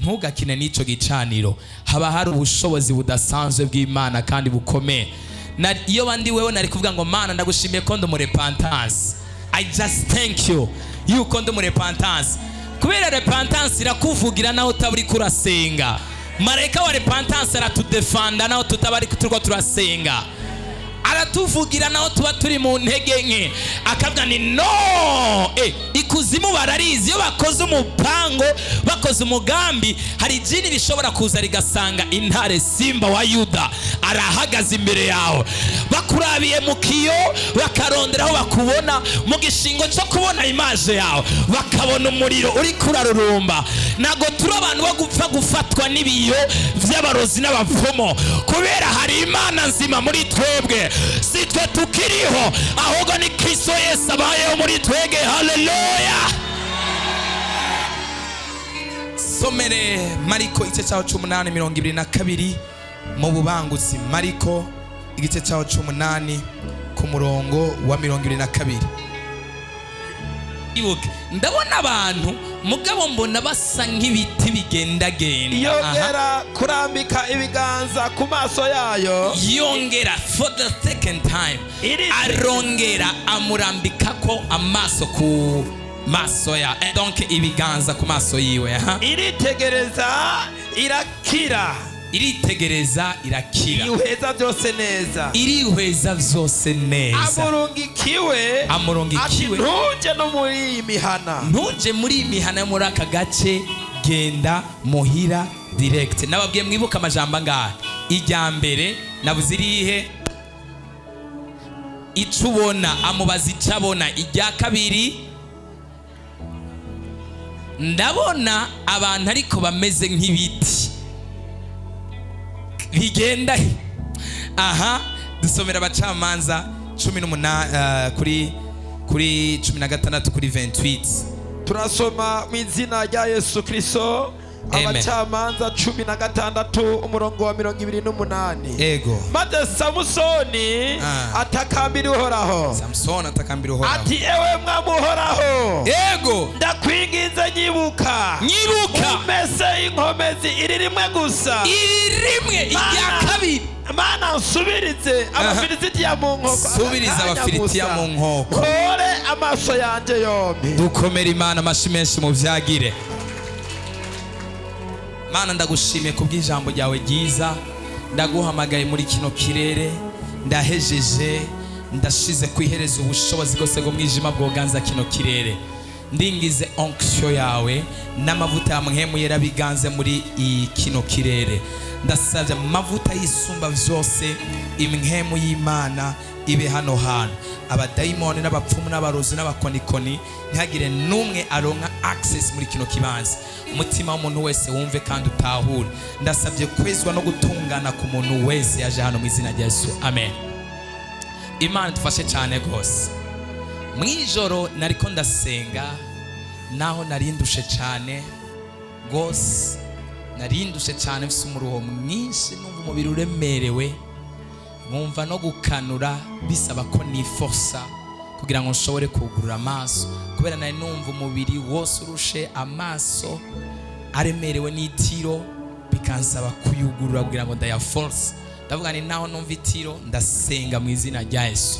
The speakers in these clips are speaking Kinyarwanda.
ntugakine n'ico gicaniro. Haba hari ubushobozi budasanzwe bw'Imana kandi bukomeye. Iyo bandi wewe nari kuvuga ngo Mana ndagushimiye ko ndo mu repentance. I just thank you yuko ndo mu repentance. Kubera repentance irakuvugira naho utaburi kurasenga. Marayika wa repentance aratudefanda naho tutabari turiko turasenga. Aratuvugira naho tuba turi mu ntege nke, akavuga ni no ikuzimu bararizi. Iyo bakoze umupango, bakoze umugambi, hari jini bishobora kuza rigasanga intare Simba wa Yuda arahagaze imbere yawe. Bakurabiye mu kiyo bakarondera aho bakubona mu gishingo cyo kubona imaje yawe, bakabona umuriro uri kurarurumba. Nago turi abantu bo gupfa gufatwa n'ibiyo vy'abarozi n'abapfumo, kubera hari Imana nzima muri twebwe. Si twe tukiriho, ahubwo ni Kristo Yesu abayeho muri twege. Haleluya. Somere Mariko igice cyaho 8:22 mu bubangutsi. Mariko igice cyaho 8 ku murongo wa 22. Ibuke ndabona abantu mugabo mbona basa nk'ibiti bigendagenda. Yongera kurambika ibiganza ku maso yayo. Yongera for the second time arongera amurambika ko amaso ku maso ya donc ibiganza ku maso yiwe. Iritegereza irakira. Iritegereza irakira. Irihweza byose neza. Irihweza byose neza. Amurungikiwe. Ntuje no muri imihana. Ntuje muri imihana muri aka gace, genda muhira direct. Nababwiye mwibuka amajambo ngaha. Ijya mbere nabuzirihe icubona amubaza icabona. Ijya kabiri ndabona abantu ariko bameze nk'ibiti bigenda. Dusomera abacamanza 18 kuri 16 kuri 28. Turasoma mu izina rya Yesu Kristo. Abacamanza 16 umurongo wa 28. Ego. Maze Samusoni atakambira Uhoraho. Samson atakambira Uhoraho. Ati ewe mwamuhoraho. Ego. Ndakwinginze nyibuka. Umese inkomezi iri rimwe gusa. Iri rimwe ijya kabiri. Mana nsubirize Abafilisitiya mu nkoko. Subiriza Abafilisitiya mu nkoko. Kore amaso yanje yombi. Dukomere Imana amashi menshi mu vyagire. Mana ndagushimiye kubw'ijambo ryawe ryiza. Ndaguhamagaye muri kino kirere. Ndahejeje, ndashize kwihereza ubushobozi bwose bwo mwijima bwoganza kino kirere. Ndingize onction yawe n'amavuta ya mpwemu yera biganze muri kino kirere. Ndasabye amavuta yisumba vyose, imwemu y'Imana ibe hano hantu. Abadayimoni n'abapfumu n'abarozi n'abakonikoni ntihagire numwe aronka access muri kino kibanza. Umutima w'umuntu wese wumve kandi utahure. Ndasabye kwezwa no gutungana ku muntu wese yaje hano mu izina rya Yesu. Amen. Imana dufashe cyane gose. Mwijoro nariko ndasenga, naho narindushe cyane gose. Narindushe cyane mfise umuruho mwinshi, numva umubiri uremerewe, nkumva no gukanura bisaba ko niforsa kugira ngo nshobore kugurura amaso, kubera nari numva umubiri wose urushe, amaso aremerewe n'itiro, bikansaba kuyugurura kugira ngo ndayaforce. Ndavuga ni naho numva itiro, ndasenga mu izina rya Yesu.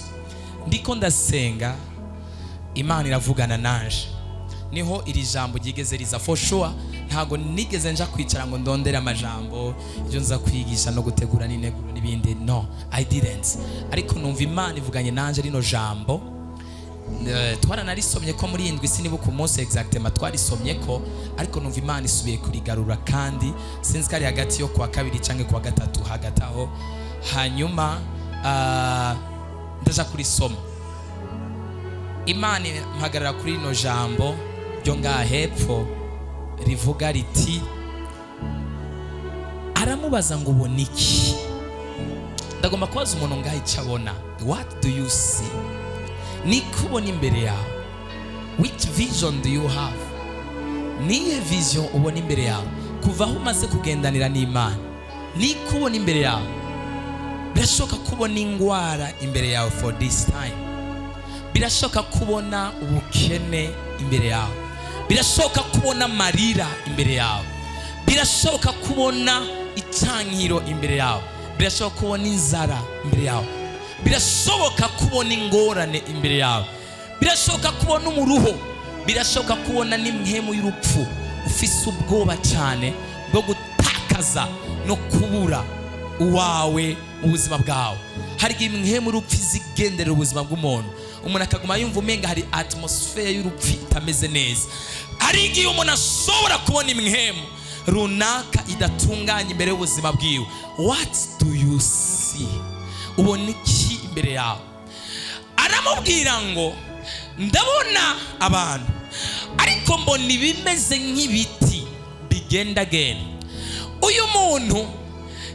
Ndiko ndasenga, Imana iravugana nanje. Niho iri jambo ryigeze riza. For sure ntago nigeze nja kwicara ngo ndondere amajambo ibyo nza kwigisha no gutegura n'integuro n'ibindi. No, I didn't. Ariko numva Imana ivuganye nanje rino jambo. Twaranarisomye ko muri indwi, sinibuka umunsi exactement twarisomye ko, ariko numva Imana isubiye kurigarura kandi sinzi kari hagati yo kwa kabiri canke kwa gatatu hagati aho. Hanyuma ndaja kurisoma. Imana mpagarara kuri rino jambo ryo ngaha hepfo rivuga riti, aramubaza ngo ubona iki. Ndagomba kubaza umuntu ngaha icyo abona. What do you see? Ni kubona imbere yawe. Which vision do you have? Niye vision ubona imbere yawe kuva aho umaze kugendanira n'Imana? Ni kubona imbere yawe. Birashoka kubona ingwara imbere yawe for this time. Birashoka kubona ubukene imbere yawe. Birashoka kubona marira imbere yawe. birashoboka kubona itankiro imbere yawe, birashoboka kubona inzara imbere yawe, birashoboka kubona ingorane imbere yawe, birashoboka kubona umuruho, birashoboka kubona n'imhemu y'urupfu. Ufise ubwoba cyane bwo gutakaza no kubura uwawe mu buzima bwawe. Hari imhemu y'urupfu zigenderera ubuzima bw'umuntu, umuntu akaguma yumva umenga hari atmosphere y'urupfu itameze neza. Hari igihe umuntu ashobora kubona imhemu runaka idatunganye imbere y'ubuzima bwiwe. What do you see? Ubona iki imbere yawe? Aramubwira ngo ndabona abantu, ariko mbona ibimeze nk'ibiti bigendagenda. Uyu muntu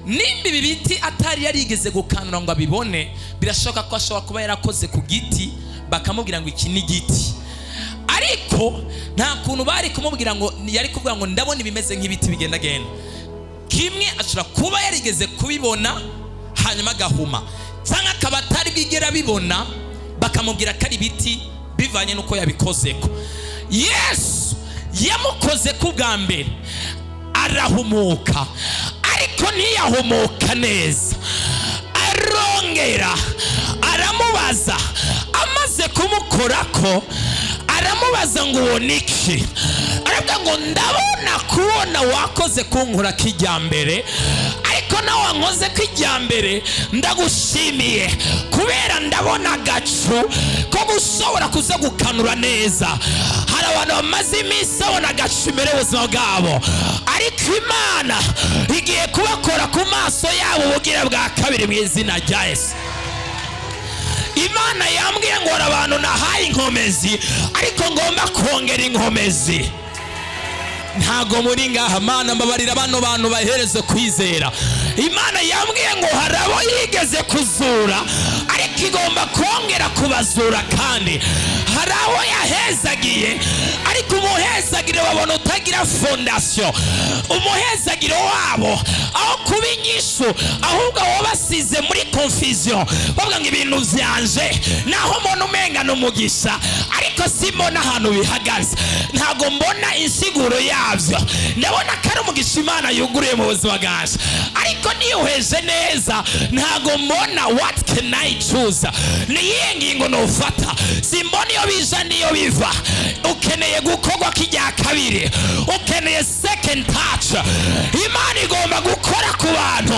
nimba ibi biti atari yarigeze gukanura ngo abibone, birashoboka ko ashobora kuba yarakoze ku giti bakamubwira ngo iki ni giti, ariko nta kuntu bari kumubwira ngo, yari kuvuga ngo ndabona ibimeze nk'ibiti bigendagenda. Kimwe ashobora kuba yarigeze kubibona hanyuma agahuma, cyangwa akaba atari bwigera bibona bakamubwira ko ari ibiti bivanye n'uko yabikozeko. Yesu yamukoze ku bwa mbere arahumuka, ariko ntiyahumuka neza. Arongera aramubaza, amaze kumukorako aramubaza ngo ubona iki? Aravuga ngo ndabona kubona wakoze kunkora kijyambere, ariko nawe wankoze kijyambere ndagushimiye, kubera ndabona agacu ko gushobora kuza gukanura neza. Hari abantu bamaze iminsi babona agacu imbere y'ubuzima bwabo, ariko Imana igiye kubakora ku maso yabo ubugira bwa kabiri mu izina rya Yesu. Imana yambwiye ngo hari abantu nahaye inkomezi, ariko ngomba kongera inkomezi. Ntago muri ngaha, Mana mbabarira bano bantu bahereze kwizera. Imana yambwiye ngo hari abo yigeze kuzura, ariko igomba kongera kubazura. Kandi hari abo yahezagiye, ariko umuhezagire wabona utagira fondation. Umuhezagire wabo aho kuba inyishu, ahubwo abo basize muri confusion, bavuga ngo ibintu byanje naho mbona umenga n'umugisha, ariko simbona ahantu bihagaze. Ntago mbona insiguro yabyo, ndabona ko ari umugisha Imana yuguriye mu buzima bwaje, ariko niyuheje neza ntago mbona what can I choose. Niyihe ngingo nofata? Simbona iyo bija niyo biva. Ukeneye gukorwa kijya kabiri, ukeneye second touch. Imana igomba gukora ku bantu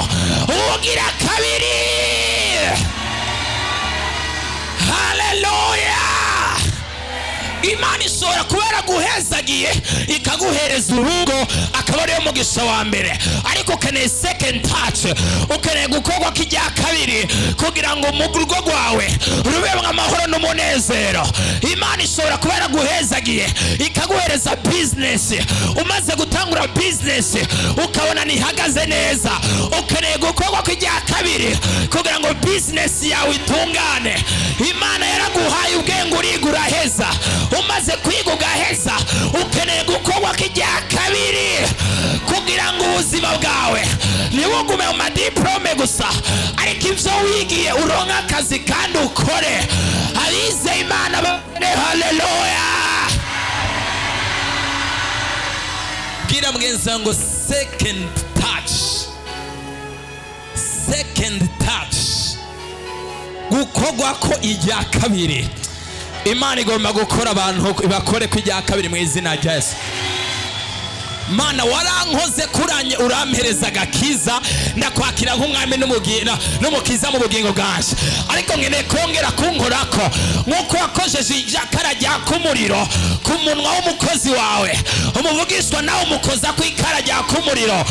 ubugira kabiri. Hallelujah. Imana ishobora kuba yaraguhezagiye ikaguhereza urugo, akaba ariyo mugisha wa mbere, ariko ukeneye second touch. Ukeneye gukorwa kijya kabiri kugira ngo mu rugo rwawe rubemwe amahoro n'umunezero. Imana ishobora kuba yaraguhezagiye ikaguhereza business, umaze gutangura business ukabona ntihagaze neza. Ukeneye gukorwa kijya kabiri kugira ngo business yawe itungane. Imana yaraguhaye ubwenge uriga uraheza, umaze kwiga ugaheza, ukeneye gukorwa kijya kabiri kugira ngo ubuzima bwawe ntibugume mu madiplome gusa, ariko ibyo wigiye uronka akazi kandi ukore. Abize Imana bane haleluya. Bwira mwenza ngo second touch, second touch, gukorwa ko ijya kabiri. Imana igomba gukora abantu bakore kwijya kabiri mu izina rya Yesu. Mana warankoze kuranye urampereza agakiza, ndakwakira nk'umwami n'umukiza mu bugingo bwanje, ariko nkeneye kongera kunkorako nk'uko wakojeje ijakara rya kumuriro ku munwa w'umukozi wawe, umuvugishwa nawe umukoza ku ikara rya kumuriro.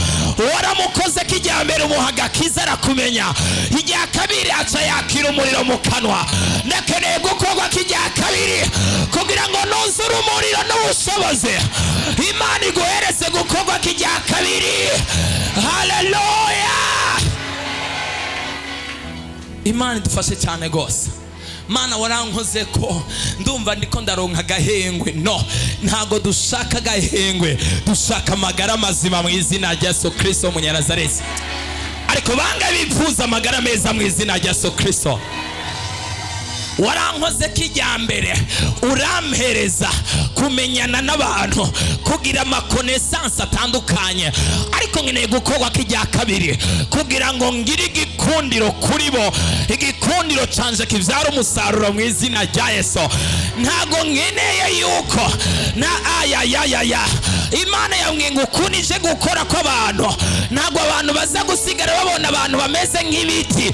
Waramukoze kijya mbere umuha agakiza arakumenya, ijya kabiri aca yakira umuriro mu kanwa. Ndakeneye gukorwa kijya kabiri kugira ngo nuzure umuriro n'ubushobozi. Imana iguhereze gukorwa kijya kabiri. Haleluya. Imana idufashe cyane gose. Mana warankoze ko ndumva ndiko ndaronka gahengwe. No, ntago dushaka gahengwe, dushaka amagara mazima mu izina rya Yesu Kristo Munyanazareti. Ariko banga bifuza amagara meza mu izina rya Yesu Kristo. warankoze kijyambere urampereza kumenyana n'abantu kugira amakonesansi atandukanye, ariko nkeneye gukorwa kijya kabiri kugira ngo ngire igikundiro kuri bo, igikundiro canje kivyara umusaruro mu izina rya Yesu. Ntago nkeneye yuko na ayayayaya Imana yamwe ngo ukunije gukora kw'abantu, ntago abantu baza gusigara babona abantu bameze nk'ibiti.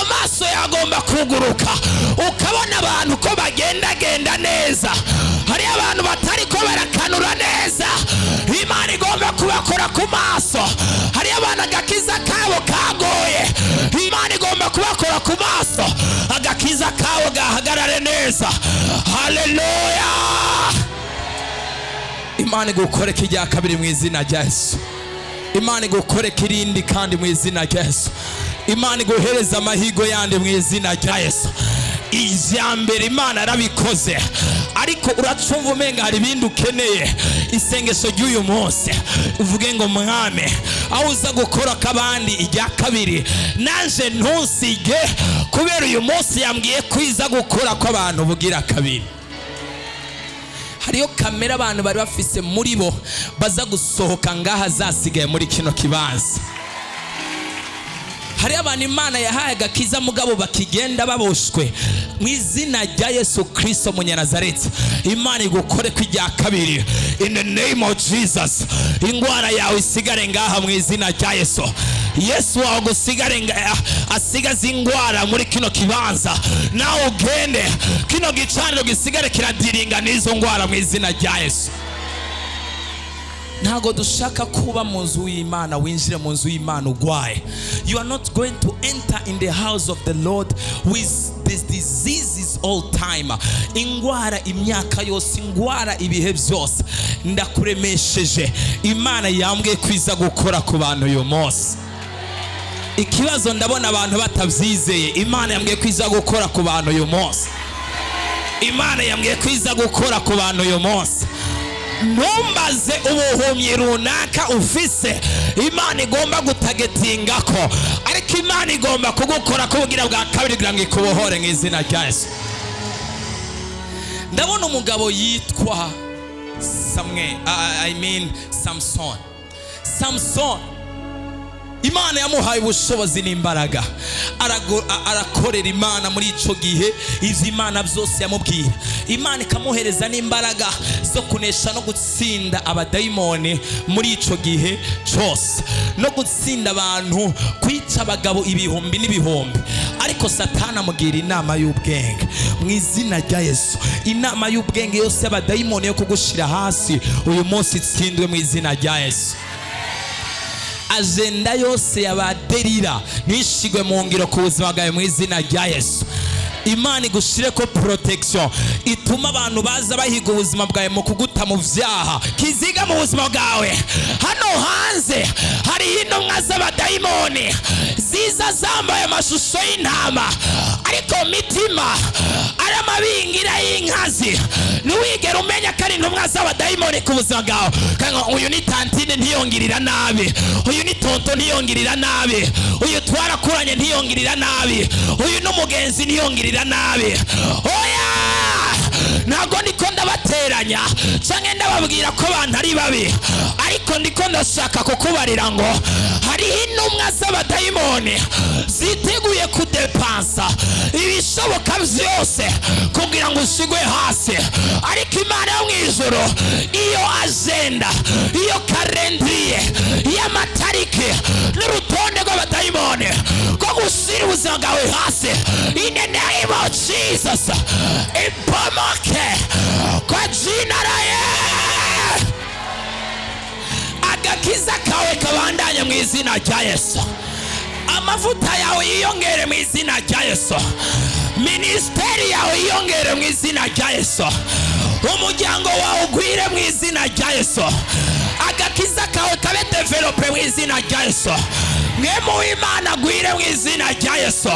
Amaso yagomba kuguruka ukabona abantu ko bagenda neza. Hari abantu batari ko barakanura neza, Imana igomba kubakora ku maso. Hari abantu agakiza kabo kagoye, Imana igomba kubakora ku maso, agakiza kabo gahagarare neza. Haleluya! Imana igukore kijya kabiri mu izina rya Yesu. Imana igukore kirindi kandi mu izina rya Yesu. Imana iguhereza amahigo yandi mu izina rya Yesu. Ijyambere Imana arabikoze, ariko uracumva umenga hari ibindi ukeneye. Isengesho ry'uyu munsi uvuge ngo Mwami, aho uza gukora kabandi ijya kabiri, nanje ntusige, kubera uyu munsi yambwiye kwiza gukora kw'abantu bugira kabiri. Hariyo kamera abantu bari bafise muri bo baza gusohoka ngaha zasigaye muri kino kibanza. Hari abantu Imana yahaye agakiza mugabo bakigenda baboshwe mu izina rya Yesu Kristo Munyanazareti. Imana igukore kwijya kabiri in the name of Jesus. Ingwara yawe isigare ngaha mu izina rya Yesu. Yesu wawe gusigare asigaze ingwara muri kino kibanza, nawe ugende kino gicaniro gisigare kiradiringa n'izo ngwara mu izina rya Yesu. Ntago dushaka kuba mu nzu y'Imana winjire mu nzu y'Imana ugwaye. You are not going to enter in the house of the Lord with these diseases all time. Ingwara imyaka yose, ingwara ibihe byose. Ndakuremesheje, Imana yambwiye kwiza gukora ku bantu uyu munsi. Ikibazo ndabona abantu batabyizeye, Imana yambwiye kwiza gukora ku bantu uyu munsi. Imana yambwiye kwiza gukora ku bantu uyu munsi. Ntumbaze ubuhumyi runaka ufise Imana igomba gutagetingako, ariko Imana igomba kugukora kubugira bwa kabiri kugira ngo ikubohore mu izina rya Yesu. Ndabona umugabo yitwa Samson. Imana yamuhaye ubushobozi n'imbaraga, arakorera Imana muri ico gihe ivyo Imana byose yamubwira. Imana ikamuhereza n'imbaraga zo kunesha no gutsinda abadayimoni muri ico gihe cyose, no gutsinda abantu, kwica abagabo ibihumbi n'ibihumbi. Ariko Satani amugira inama y'ubwenge mu izina rya Yesu. Inama y'ubwenge yose y'abadayimoni yo kugushira hasi uyu munsi itsindwe mu izina rya Yesu. Agenda yose yabaderira nishigwe mu ngiro ku buzima bwawe mu izina rya Yesu. Imana igushire ko protection ituma abantu baza bahiga ubuzima bwawe mu kuguta mu vyaha, kiziga mu buzima bwawe. Hano hanze hari intumwa z'abadayimoni ziza zambaye amashusho y'intama, ariko mitima ari amabingira y'inkazi. Ntiwigere umenya ko ari intumwa z'abadayimoni ku buzima bwawe. Uyu ni tantine ntiyongirira nabi, uyu ni tonto ntiyongirira nabi, uyu twarakuranye ntiyongirira nabi, uyu n'umugenzi ntiyongirira nabi. Oya, ntago ndiko ndabateranya canke ndababwira ko abantu ari babi, ariko ndiko ndashaka kukubarira ngo hari intumwa z'abadayimoni ziteguye kudepansa ibishoboka byose kugira ngo usigwe hasi. Ariko Imana yo mwijuru iyo agenda, iyo kalendriye, iyo matariki n'urutonde rw'abadayimoni ko gushyira ubuzima bwawe hasi, in the name of Jesus, ipomoke kwa jina la Yesu. Agakiza kawe kabandanya mu izina rya Yesu. Amavuta yawe yiyongere mu izina rya Yesu. Ministeri yawe yiyongere mu izina rya Yesu. Umuryango wawe ugwire mu izina rya Yesu. Agakiza kawe kabe develope mu izina rya Yesu. Mwemu w'Imana agwire mu izina rya Yesu.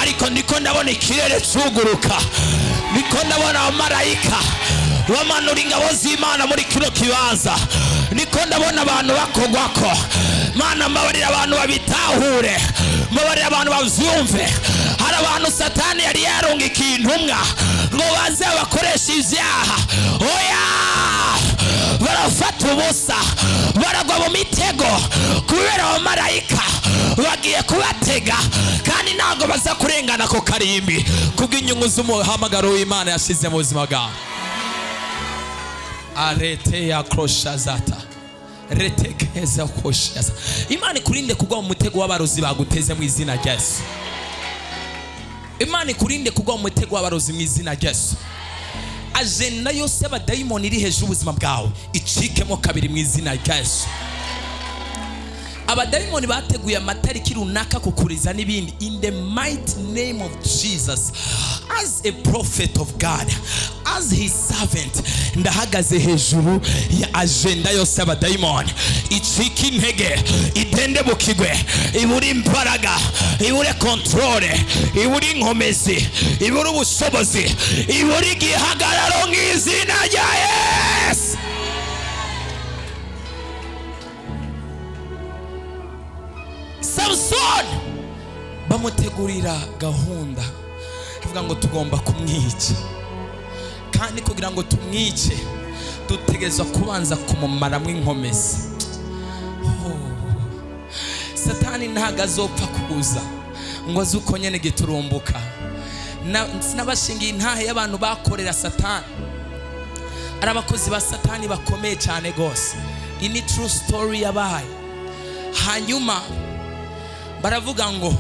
Ariko ndiko ndabona ikirere cyuguruka, ndiko ndabona abamarayika bamanura ingabo z'Imana muri kino kibanza, ndiko ndabona abantu bakogwako. Mana, mbabarira abantu babitahure, mbabarira abantu bavyumve. Hari hari abantu Satani yari yarungikiye intumwa ngo baze bakoresha ivyaha, oya barafata ubusa, baragwa mu mitego kubera abamarayika bagiye kubatega, kandi ntabwo baza kurengana ko karimbi kubw'inyungu z'umuhamagaro w'Imana yashize mu buzima bwawe. Arete ya kroshazata retekeza koshaza. Imana ikurinde kugwa mu mutego w'abarozi baguteze mu izina rya Yesu. Imana ikurinde kugwa mu mutego w'abarozi mu izina rya Yesu. Agenda yose y'abadayimoni iri hejuru ubuzima bwawe icikemo kabiri mu izina rya Yesu. Abadayimoni bateguye amatariki runaka kukuriza n'ibindi, in the mighty name of Jesus, as a prophet of God, as his servant, ndahagaze hejuru ya agenda yose y'abadayimoni icika intege, idende bukigwe, iburi imbaraga, ibure controle, iburi inkomezi, iburi ubushobozi, iburi igihagararo mu izina rya Yesu. Samson bamutegurira gahunda avuga ngo tugomba kumwica, kandi kugira ngo tumwice dutegerezwa kubanza kumumaramo inkomezi. Satani ntago azopfa kuza ngo aze uko nyene giturumbuka. Sinabashingiye intahe y'abantu bakorera Satani, ari abakozi ba Satani bakomeye cyane gose. Iyi ni true story yabaye. Hanyuma baravuga ngo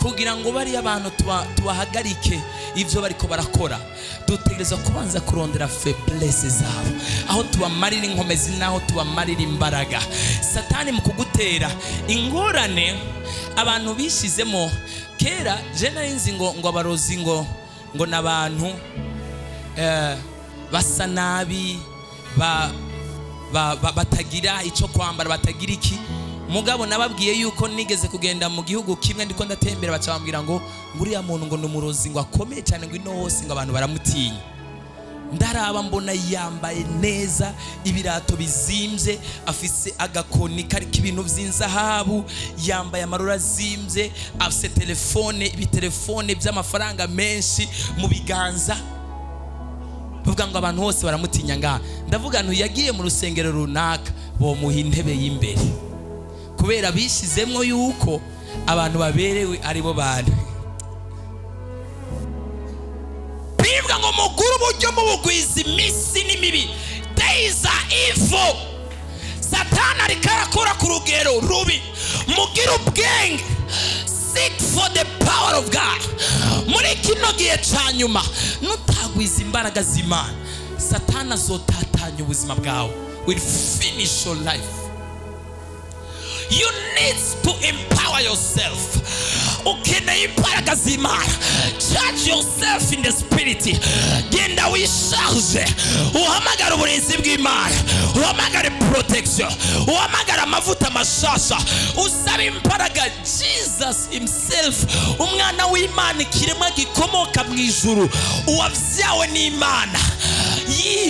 kugira ngo bari abantu tubahagarike ivyo bariko barakora, dutegereza kubanza kurondera faiblesse zabo, aho tubamarira inkomezi naho tubamarira imbaraga. Satani mu kugutera ingorane abantu bishizemo kera, je narinzi ngo abarozi ngo nabantu basa nabi, batagira ico kwambara, batagira iki. Mugabo nababwiye yuko nigeze kugenda mu gihugu kimwe ndiko ndatembera, bacambwira ngo nguriya muntu ngo numurozi ngo akomeye cyane, ngo ino hose ngo abantu baramutinya. Ndaraba mbona yambaye neza, ibirato bizimvye, afise agakoni kariko ibintu vy'inzahabu, yambaye amarora azimvye, afise telefone, ibitelefone by'amafaranga menshi mu biganza. Bavuga ngo abantu hose baramutinya ngaha. Ndavuga ntu yagiye mu rusengero runaka bomuha intebe y'imbere, kubera bishizemwo yuko abantu baberewe aribo bantu. Bibwa ngo muguru buryo mu bugwizi imisi n'imibi, days are evil. Satani ariko arakora ku rugero rubi. Mugira ubwenge, seek for the power of God. Muri kino gihe ca nyuma nutagwiza imbaraga z'Imana, Satani azotatanya ubuzima bwawe, will finish your life. You need to empower yourself. Ukeneye imbaraga z'Imana. Charge yourself in the spirit. Genda wisharge, uhamagara uburinzi bw'Imana, uhamagara protection, uhamagara amavuta mashasha, usaba imbaraga. Jesus himself, umwana w'Imana, ikiremwa gikomoka mu ijuru, uwavyawe n'Imana,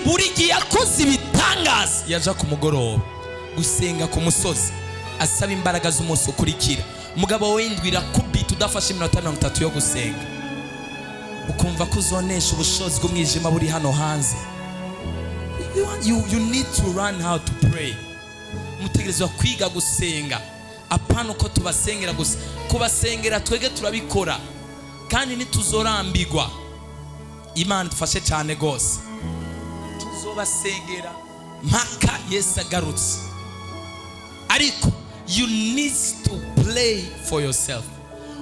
buri gihe yakoze ibitangaza. Yaja ku mugoroba gusenga ku musozi, asaba imbaraga z'umunsi ukurikira. Mugabo windwira kubita udafashe iminota 30 yo gusenga, ukumva ko uzonesha ubushozi bw'umwijima buri hano hanze. You need to learn how to pray. Mutegerezwa kwiga gusenga, apana uko tubasengera gusa. Kubasengera twege turabikora, kandi nituzorambigwa. Imana dufashe cyane gose, tuzobasengera mpaka Yesu agarutse. Ariko you need to play for yourself.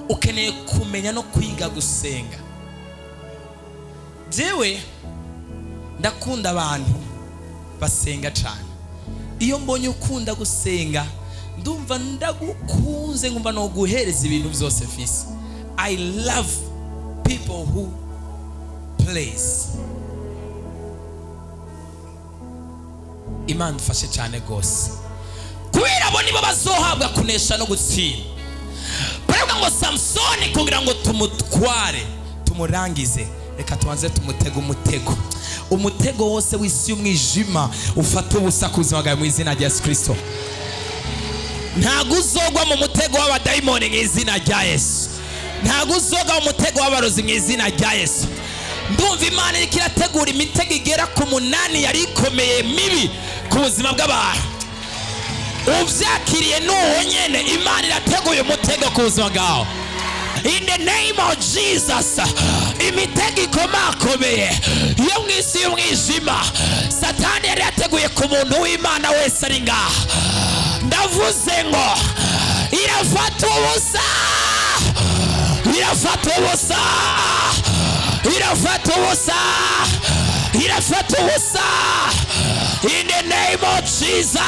Ukeneye kumenya no kwiga gusenga. Jewe ndakunda abantu basenga cyane. Iyo mbonye ukunda gusenga, ndumva ndagukunze, ngumva no guhereza ibintu byose fisi. I love people who plays. Imana dufashe cyane gose, kubera abo nibo bazohabwa kunesha no gutsinda. Baravuga ngo Samsoni kugira ngo tumutware, tumurangize, reka tubanze tumutega umutego wose w'isi y'umwijima ufata ubusa ku buzima bwawe mu izina rya Yesu Kristo. Ntago uzogwa mu mutego w'abadayimoni mu izina rya Yesu. ntago uzoga umutego w'abarozi mu izina rya Yesu. Ndumva Imana iriko irategura imitego igera ku 8 yari ikomeye mibi ku buzima bw'abantu. Uvyakiriye n'uwo nyene, Imana irateguye umutego ku buzima bwawe. In the name of Jesus, imitego ikomakomeye yo mw'isi y'umwijima Satani yari yateguye ku muntu w'Imana wese ari ngaha, ndavuze ngo irafata ubusa, irafata ubusa, irafata ubusa, irafata ubusa. In the name of Jesus,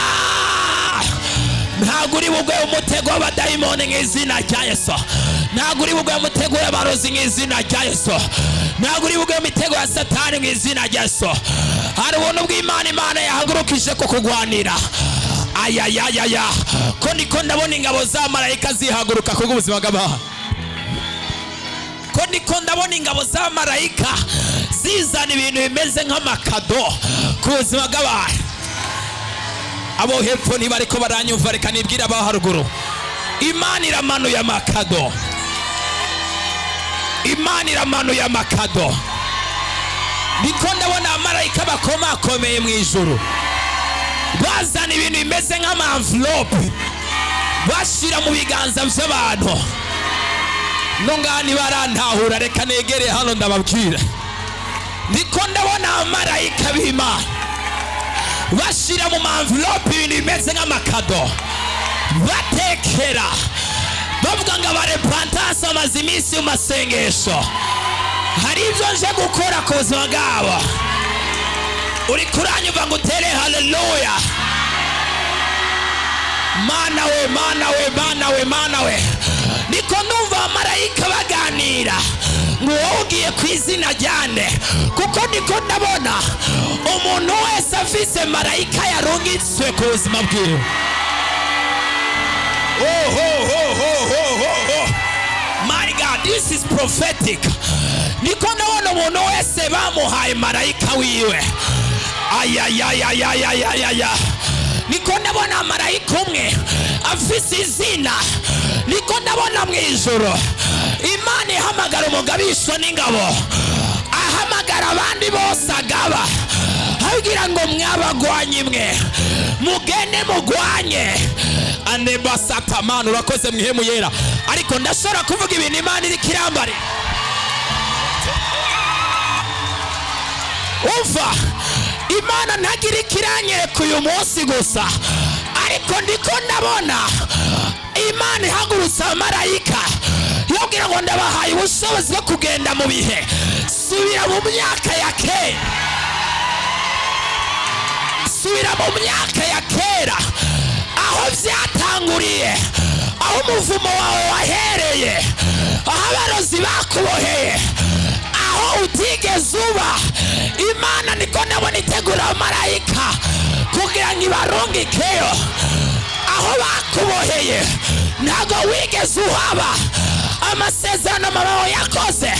ntabwo uri bugwe umutego w'abadayimoni mu izina rya Yesu. Ntabwo uri bugwe umutego w'abarozi mu izina rya Yesu. Ntabwo uri bugwe imitego ya Satani mu izina rya Yesu. Hari ubuntu bw'Imana, Imana yahagurukije ko kugwanira. Ayayayaya, ko niko ndabona ingabo za marayika zihaguruka ku buzima bw'abantu. Ko niko ndabona ingabo za marayika zizana ibintu bimeze nk'amakado ku buzima bw'abantu. Abo hepfo ntibariko baranyumva, reka nibwira abo haruguru. Imana iramanuye amakado. Imana iramanuye amakado. Niko ndabona amarayika bakomakomeye mu ijuru bazana ibintu bimeze nk'ama-envelope bashira mu biganza by'abantu. Nungani barantahura, reka negere hano ndababwira. Niko ndabona amarayika b'Imana bashira mu ma-envelope ibintu bimeze nk'amakado, batekera bavuga ngo abarepantance amaze iminsi mu masengesho, hari ibyo nje gukora ku buzima bwabo. Uri kuranyumva ngo utere haleluya. Mana we, Mana we, Mana we, Mana we. Niko numva amarayika baganira ngo wowe ugiye ku izina ryande, kuko niko ndabona umuntu wese afise marayika yarungitswe ku buzima bwiwe. My God, this is prophetic. Niko ndabona umuntu wese bamuhaye marayika wiwe. Ayayayayayayaya. Niko ndabona marayika umwe afise izina. Niko ndabona mu ijuru Imana ihamagara umugabisho n'ingabo, ahamagara abandi bose agaba, abwira ngo mwabagwanye mwe mugende mugwanye. Anebasata, Mana urakoze mwihemu yera, ariko ndashobora kuvuga ibintu Imana iri kirambare. Umva, Imana ntagira ikiranyereka uyu munsi gusa, ariko ndiko ndabona Imana ihagurutsa amarayika yabwira ngo ndabahaye ubushobozi bwo kugenda mu bihe. Subira mu myaka ya kera, subira mu myaka ya kera, aho byatanguriye, aho umuvumo wawe wahereye, aho abarozi bakuboheye, aho utigeze uba. Imana niko ndabona itegura amarayika kugira ngo ibarungikeyo. Aho bakuboheye ntago wigeze uhaba. Amasezerano mama yakoze,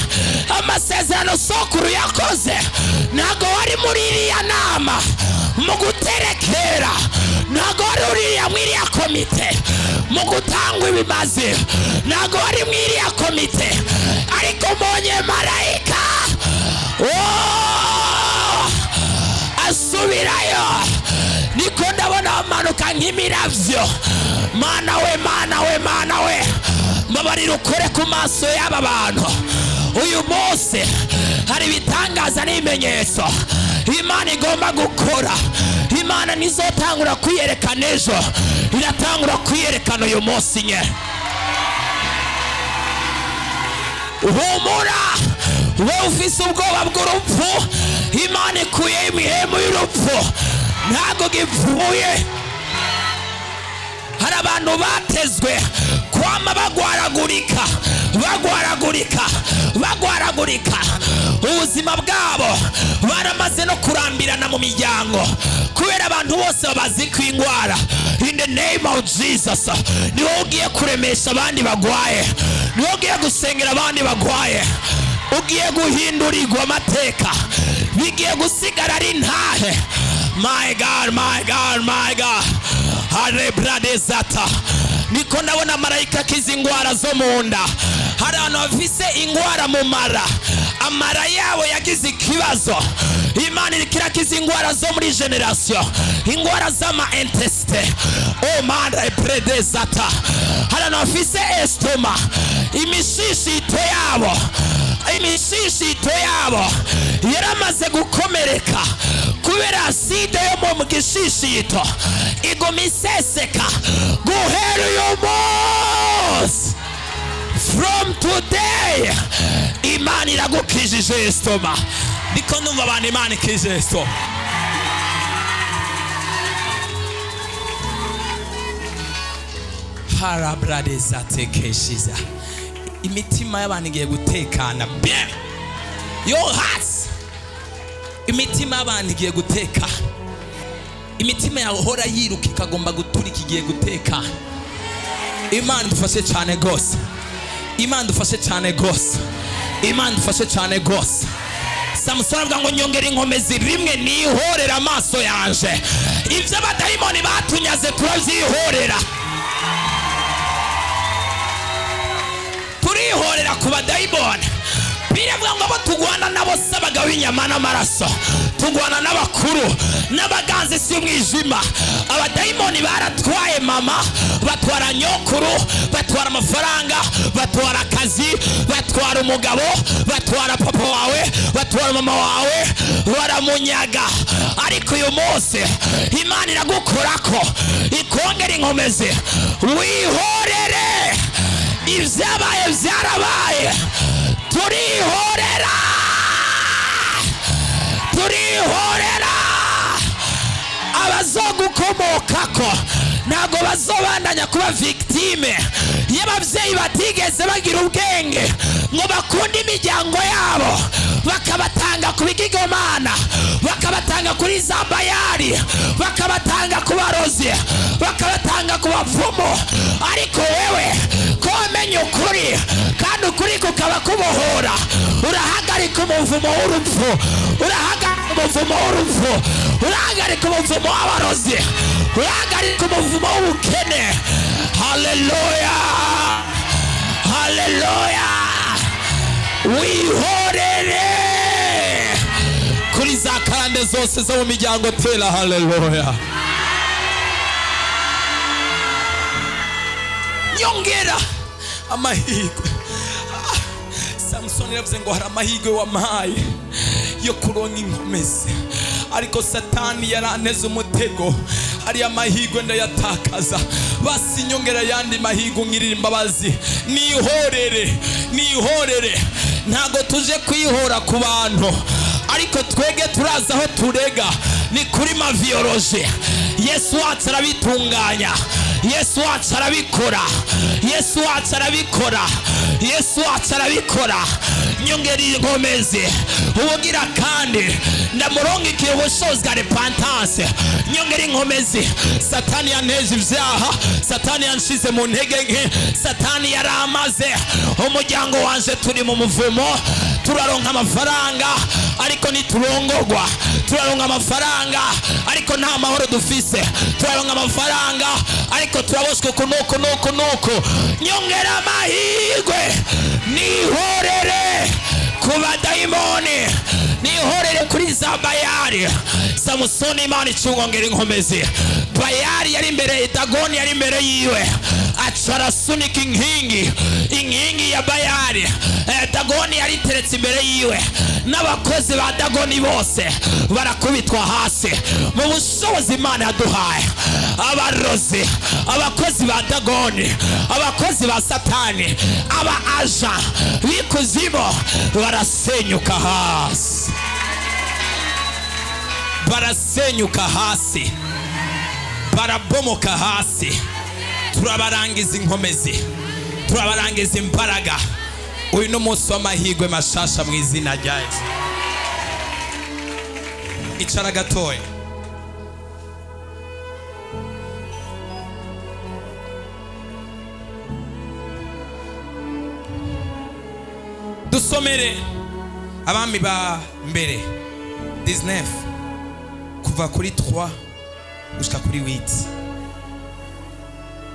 amasezerano sokuru yakoze, ntago wari muri iriya nama mu guterekera, ntago wari uriya muri iriya komite mu gutanga ibimazi, ntago wari muri iriya komite, ariko mbonye marayika asubirayo. Niko ndabona amanuka nk'imiravyo. Mana we, Mana we, Mana we, mbabarira ukore ku maso y'aba bantu uyu munsi. Hari ibitangaza n'ibimenyetso Imana igomba gukora. Imana nizotangura kwiyerekana ejo, iratangura kwiyerekana uyu munsi nye. Humura, wowe ufise ubwoba bw'urupfu, Imana ikuye imihemu y'urupfu, ntago gipfuye. Hari abantu batezwe kwama bagwaragurika, bagwaragurika, bagwaragurika. Ubuzima bwabo baramaze no kurambirana mu miryango kubera abantu bose babazi kwingwara. In the name of Jesus, niwo ugiye kuremesha abandi bagwaye, niwo ugiye gusengera abandi bagwaye, ugiye guhindurirwa amateka, bigiye gusigara ari ntahe. My God, my God, my God. Hare bradezata. Niko ndabona marayika kizingwara zo munda. hari abantu bafise ingwara mu mara, amara yabo yagize ikibazo. Imana ikirakiza ingwara zo muri generation, ingwara z'ama intestin. Oh man, I pray this that hari abantu bafise estoma, imishishito yabo yaramaze gukomereka kubera aside yo mu gishishito, igoma iseseka guhera uyu munsi. From today, Imana iragukijije estoma. Niko numva abantu Imana ikije estoma. Harabradezatекeshiza. Imitima y'abantu igiye gutekana. Bien. Your hearts. Imitima y'abantu igiye guteka. Imitima yahora yiruka ikagomba guturika igiye guteka. Imana dufashe cyane gose. Imana dufashe cyane gose. Imana dufashe cyane gose. Samusoni avuga ngo nyongera inkomezi rimwe nihorera amaso yanje. Ivyo abadayimoni batunyaze turavyihorera. Turihorera ku badayimoni. Biravuga ngo abo tugwana nabo sabaga w'inyama n'amaraso, tugwana n'abakuru n'abaganze si umwijima. Abadayimoni baratwaye mama, batwara nyokuru, batwara amafaranga, batwara akazi, batwara umugabo, batwara papa wawe, batwara mama wawe, baramunyaga. Ariko uyu munsi Imana iragukorako ikongera inkomezi. Wihorere, ivyabaye vyarabaye. Turihorera abazogukomokako ntago bazobandanya kuba victime y'abavyeyi batigeze bagira ubwenge ngo bakunda imiryango yabo, bakabatanga ku bigirwamana, bakabatanga kuri za bayari, bakabatanga ku barozi, bakabatanga ku bapfumu. Ariko wewe ko wamenye ukuri kandi ukuri kukaba kubohora, urahagarika umuvumo w'urupfu, urahagarika umuvumo w'urupfu, urahagarika umuvumo w'abarozi, urahagarika umuvumo w'ubukene. Haleluya, haleluya. Wihorere kuri za karande zose zo mu miryango tera. Haleluya. Nyongera amahirwe. Samusoni yavuze ngo hari amahirwe wampaye yo kuronka inkomezi, ariko Satani yaranteze umutego, ari amahirwe ndayatakaza. Basi nyongera yandi mahirwe ngirira imbabazi. Nihorere. Ntago tuje kwihora ku bantu, ariko twege turaza aho turega ni kuri maviology. Yesu wacu arabitunganya, Yesu wacu arabikora, Yesu wacu arabikora, Yesu wacu arabikora. Nyongera inkomezi ubugira kandi ndamurongekeye ubushobozi bwa repentance. Nyongera inkomezi. Satani yanteje ivyaha, Satani yanshize mu ntege nke, Satani yaramaze umuryango wanje. Turi mu muvumo, turaronka amafaranga ariko niturongorwa, turaronka amafaranga ariko nta mahoro dufise, turaronka amafaranga ariko turaboshwe kunuko. Nyongera amahirwe. Nihorere ku badayimoni, nihorere kuri za bayari. Samusoni Imana icungongera inkomezi. Bayari yari imbere, Dagoni yari imbere yiwe, aca arasunika inkingi ya bayari. Dagoni yari iteretse imbere yiwe, n'abakozi ba Dagoni bose barakubitwa hasi. Mu bushobozi Imana yaduhaye, abarozi, abakozi ba Dagoni, abakozi ba Satani, aba aja bikuzimu barasenyuka hasi, barasenyuka hasi, barabomoka hasi. Turabarangiza inkomezi, turabarangiza imbaraga. Uyu ni umunsi w'amahirwe mashasha mu izina rya Yesu. Icara gatoya. Dusomere abami ba mbere 19 kuva kuri 3 gushika kuri 8.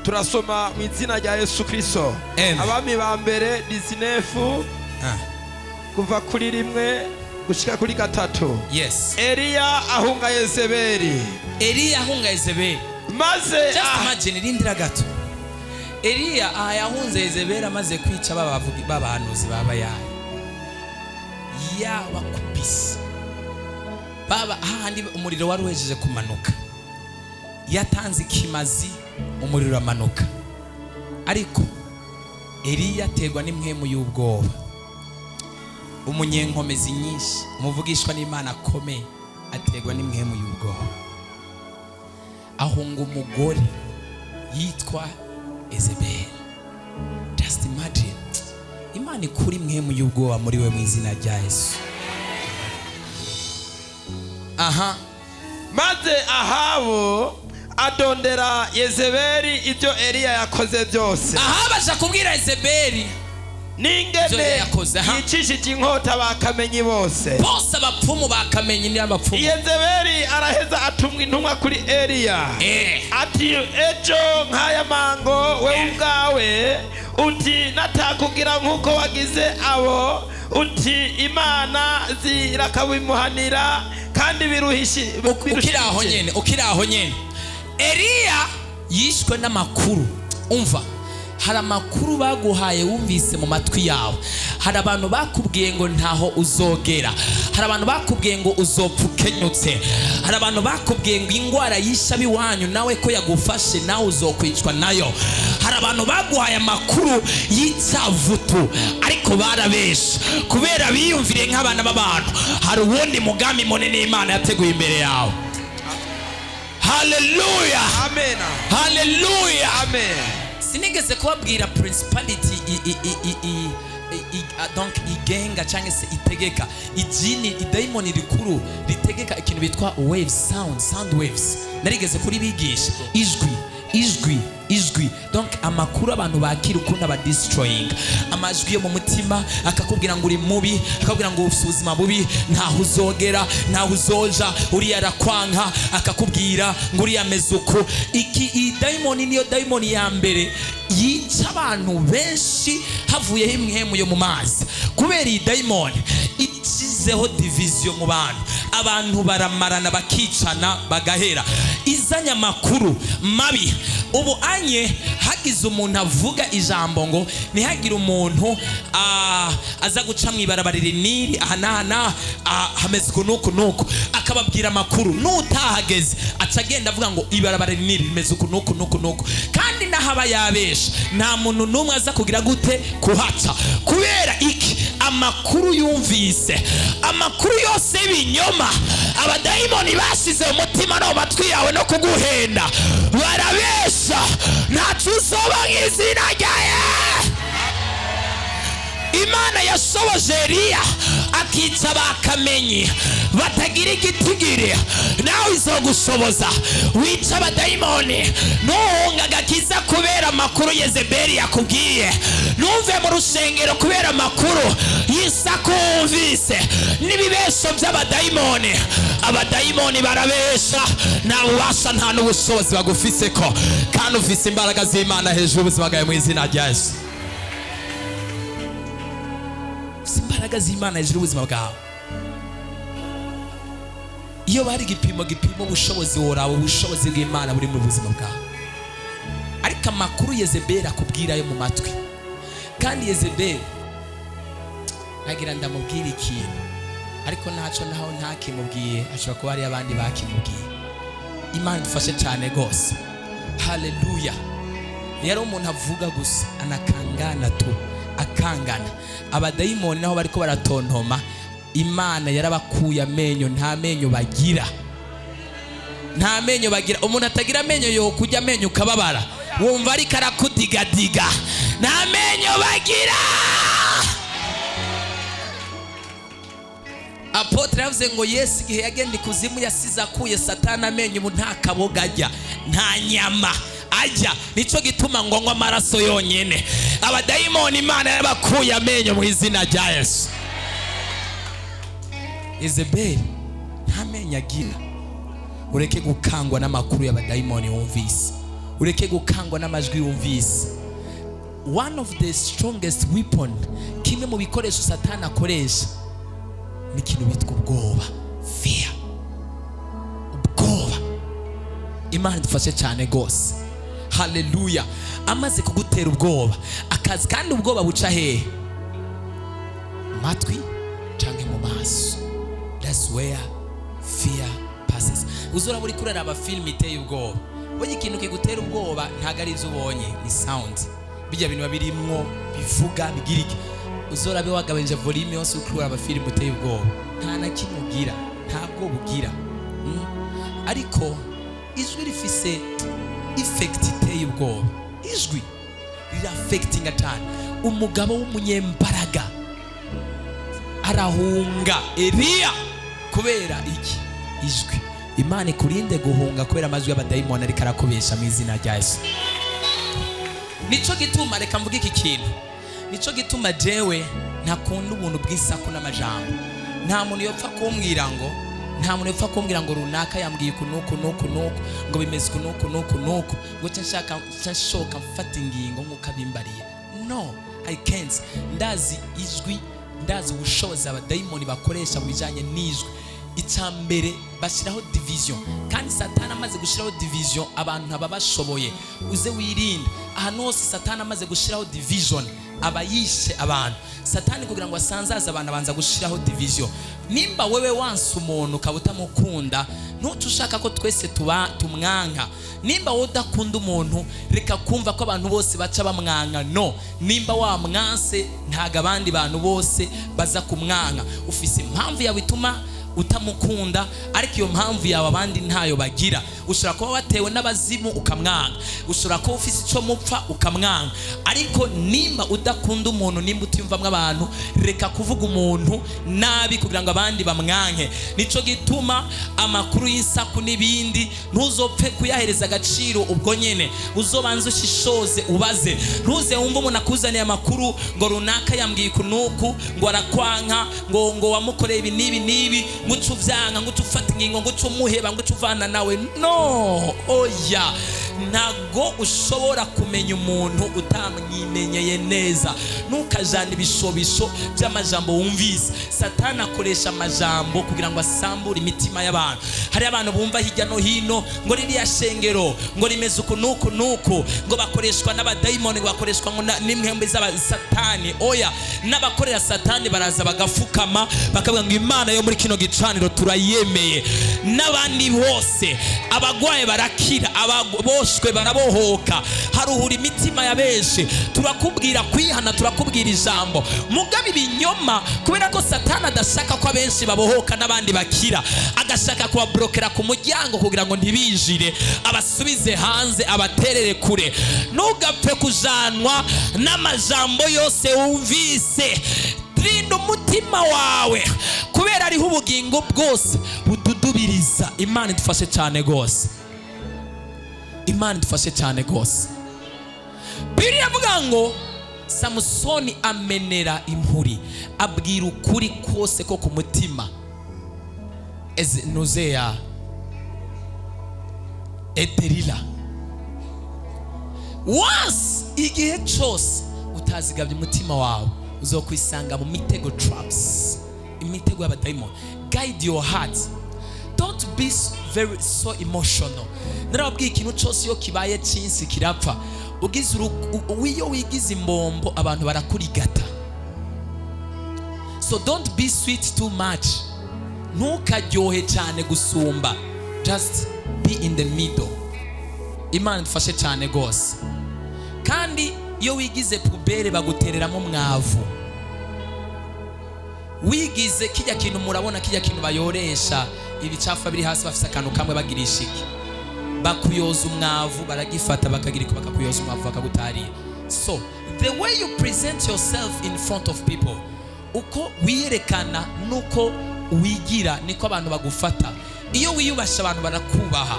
turasoma mu izina rya Yesu Kristo. Abami ba mbere 19 kuva kuri 1 gushika kuri 3. Yes. Eliya ahunga Yezebeli. Eliya ahunga Yezebeli. Maze just imagine rindira gato. Eliya yahunze Yezebeli amaze kwica babahanuzi baba yayo. Bakubise. Baba ahandi umuriro wari wejeje kumanuka. Yatanze ikimazi umuriro uramanuka. Ariko Eliya ategwa n'impwemu y'ubwoba. Umunyenkomezi nyinshi, umuvugishwa n'Imana akomeye ategwa n'impwemu y'ubwoba. Ahunga umugore yitwa Yezebeli. Just imagine. Imana ikuri impwemu y'ubwoba muri we mu izina rya Yesu. Maze Ahabu adondera Yezebeli ibyo Eliya yakoze byose. Ahabu aja kubwira Yezebeli n'ingene yicishije inkota bakamenyi bose. Bose abapfumu bakamenyi ni abapfumu. Yezebeli araheza atumwa intumwa kuri Eliya. Ati ejo nk'aya mango we ubwawe uti natakugira nk'uko wagize abo, uti Imana zirakabimuhanira kandi biruhishi. Ukiraho nyene Eliya yishwe n'amakuru. Umva, hari amakuru baguhaye wumvise mu matwi yawe. Hari abantu bakubwiye ngo ntaho uzogera. Hari abantu bakubwiye ngo uzopfukenyutse. Hari abantu bakubwiye ngo ingwara yisha biwanyu nawe ko yagufashe nawe uzokwicwa nayo. Hari abantu baguhaye amakuru y'icyavutu ariko barabesha kubera biyumvire nk'abana b'abantu. Hari uwundi mugambi munini Imana yateguye imbere yawe. Hallelujah. Amen. Hallelujah. Amen. Sinigeze kubabwira principality donc igenga cyangwa se itegeka ijini idayimoni rikuru ritegeka ikintu bitwa waves, sound waves. Narigeze kuri bigisha ijwi donc amakuru abantu bakira ukuntu aba destroying amajwi yo mu mutima, akakubwira ngo uri mubi, akakubwira ngo ufite ubuzima bubi, ntaho uzogera, ntaho uzoja, uri yarakwanka, akakubwira ngo uri yamezuko. Iki daimoni niyo daimoni ya mbere yica abantu benshi havuyeho imwemu yo mu mazi. Kubera iyi daimoni ikizeho division mu bantu, abantu baramarana bakicana bagahera, izanya makuru mabi. Ubu anye hagize umuntu avuga ijambo ngo ntihagire umuntu aza guca mwibarabara riniri ahanana hameze kunuko akababwira makuru, nutahageze acagenda avuga ngo ibarabara riniri rimeze kunuko kandi nahaba yabesha nta muntu numwe aza kugira gute kuhaca. Kubera iki? Amakuru yumvise, amakuru yose y'ibinyoma abadayimoni basize umutima no matwi yawe no kuguhenda barabesha. Ntacu uzoba nk'izina ryawe. Imana yashoboje Eliya akica bakamenyi batagira igitigiri, nawe izogushoboza wica abadayimoni. Nuhunga agakiza kubera amakuru Yezebeli yakubwiye, numve mu rusengero kubera amakuru y'isako wumvise n'ibibesho by'abadayimoni. Abadayimoni barabesha, nta bubasha nta n'ubushobozi bagufise ko, kandi ufise imbaraga z'Imana hejuru y'ubuzima bwawe mu izina rya Yesu. Imbaraga z'Imana hejuru y'ubuzima bwawe. Iyo bari gipimo ubushobozi woraba ubushobozi bw'Imana buri mu buzima bwawe. Ariko amakuru Yezebeli akubwira yo mu matwi, kandi Yezebeli nagira ndamubwira ikintu ariko ntaco naho ntakimubwiye, ashobora kuba ari abandi bakimubwiye. Imana dufashe cyane gose. Hallelujah. Yari umuntu avuga gusa anakangana tu akangana. Abadayimoni naho bariko baratontoma, Imana yarabakuye amenyo, nta menyo bagira. Nta menyo bagira. Umuntu atagira amenyo yo kujya amenyo ukababara, wumva ari karakudigadiga. Nta menyo bagira. Apotre yavuze ngo Yesu igihe yagenda ikuzimu yasize akuye Satani amenyo, ubu nta kaboga ajya, nta nyama ajya. Nico gituma ngo nywa amaraso yonyene. Abadayimoni Imana yabakuye amenyo mu izina rya Yesu. Yezebeli nta menyo agira. Ureke gukangwa n'amakuru y'abadayimoni wumvise. ureke gukangwa n'amajwi yumvise. One of the strongest weapon, kimwe mu bikoresho Satani akoresha ni ikintu bitwa ubwoba, fear. Ubwoba. Imana idufashe cyane gose. Haleluya. Amaze kugutera ubwoba, akazi kandi ubwoba buca hehe? Matwi canke mu maso. That's where fear passes. Uzora muri kurara aba film iteye ubwoba. Bonye ikintu kigutera ubwoba ntago ari izo ubonye, ni sound. Bijya bintu babirimwo bivuga bigirike. Uzora be wagabenje volume yose ukurura aba film uteye ubwoba. Nta na kimwe ugira, ntabwo bugira. Ariko ijwi rifise effect iteye ubwoba. Ijwi riri affecting atani. Umugabo w'umunyembaraga arahunga Eliya kubera iki? Ijwi. Imana ikurinde guhunga kubera amajwi y'abadayimoni ariko arakubesha mu izina rya Yesu. Nico gituma reka mvuge iki kintu. Nico gituma jewe ntakunda ubuntu bw'isaku n'amajambo. Nta muntu yopfa kumbwira ngo runaka yambwiye kunuko ngo bimeze kunuko ngo nshaka mfata ingingo nk'uko abimbariye. No, I can't. Ndazi ijwi, ndazi ubushobozi abadayimoni bakoresha mu bijanye n'ijwi. Icambere bashiraho division, kandi Satani amaze gushiraho division abantu aba bashoboye. Uze wirinde ahantu hose Satani amaze gushiraho division aba yishe abantu. Satani kugira ngo asanzaze abantu abanza gushiraho division. Nimba wewe wanse umuntu kabuta mukunda, ntutushaka ko twese tumwanka. Nimba wodakunda umuntu, reka kumva ko abantu bose baca bamwanka. No, nimba wamwanse ntaga abandi bantu bose baza kumwanka. Ufise impamvu yawe ituma utamukunda, ariko iyo mpamvu yawe abandi ntayo bagira. Ushobora kuba watewe n'abazimu ukamwanga, ushobora kuba ufise ico mupfa ukamwanga. Ariko nimba udakunda umuntu, nimba utiyumvamwe abantu, reka kuvuga umuntu nabi kugira ngo abandi bamwanke. Nico gituma amakuru y'isaku n'ibindi ntuzopfe kuyahereza agaciro ubwo nyene. Uzobanza ushishoze ubaze. Ntuze wumva umuntu akuzaniye amakuru ngo runaka yambwiye kunuku, ngo arakwanka, ngo wamukoreye ibi nibi, ngo uvyanga, ngo ufata ingingo, ngo umuheba, ngo uvana nawe. No, oya. Ntago ushobora kumenya umuntu utamwimenyeye neza. Ntukajana ibishobisho by'amajambo wumvise. Satani akoresha amajambo kugira ngo asambure imitima y'abantu. Hari abantu bumva hirya no hino ngo ririya shengero ngo rimeze uku nuko, ngo bakoreshwa n'abadayimoni, ngo bakoreshwa n'imwembe z'aba Satani. Oya, n'abakorera Satani baraza bagafukama bakavuga ngo Imana yo muri kino gicaniro turayemeye. N'abandi bose abagwaye barakira, aboshwe barabohoka, haruhura imitima ya benshi. Turakubwira kwihana, turakubwira ijambo. Mugabe ibinyoma kubera ko Satani adashaka ko abenshi babohoka n'abandi bakira. Agashaka kubablokera ku muryango kugira ngo ntibinjire, abasubize hanze, abaterere kure. Ntugapfe kujanwa n'amajambo yose wumvise. Rinda umutima wawe kubera ariho ubugingo bwose bududubiriza. Imana idufashe cyane gose. Imana idufashe cyane gose. Bibiliya ivuga ngo Samusoni amenera impuri, abwira ukuri kose ko ku mutima. Nuzeya Delila. Once igihe cyose utazigabye umutima wawe, uzokwisanga mu mitego traps, imitego y'abadayimoni. Guide your heart. Don't be so emotional. Narababwiye ikintu cyose iyo kibaye cyinsi kirapfa. Iyo wigize imbombo abantu barakurigata. So don't be sweet too much. Ntukaryohe cyane gusumba. Just be in the middle. Imana idufashe cyane gose. Kandi iyo wigize pubere bagutereramo mwavu. Wigize kijya kintu murabona, kijya kintu bayoresha ibicafu biri hasi, bafise akantu kamwe bagirisha iki, bakuyoza umwavu, baragifata bakagirika bakakuyoza umwavu bakagutarira. So the way you present yourself in front of people, uko wiyerekana nuko wigira niko abantu bagufata. Iyo wiyubasha abantu barakubaha.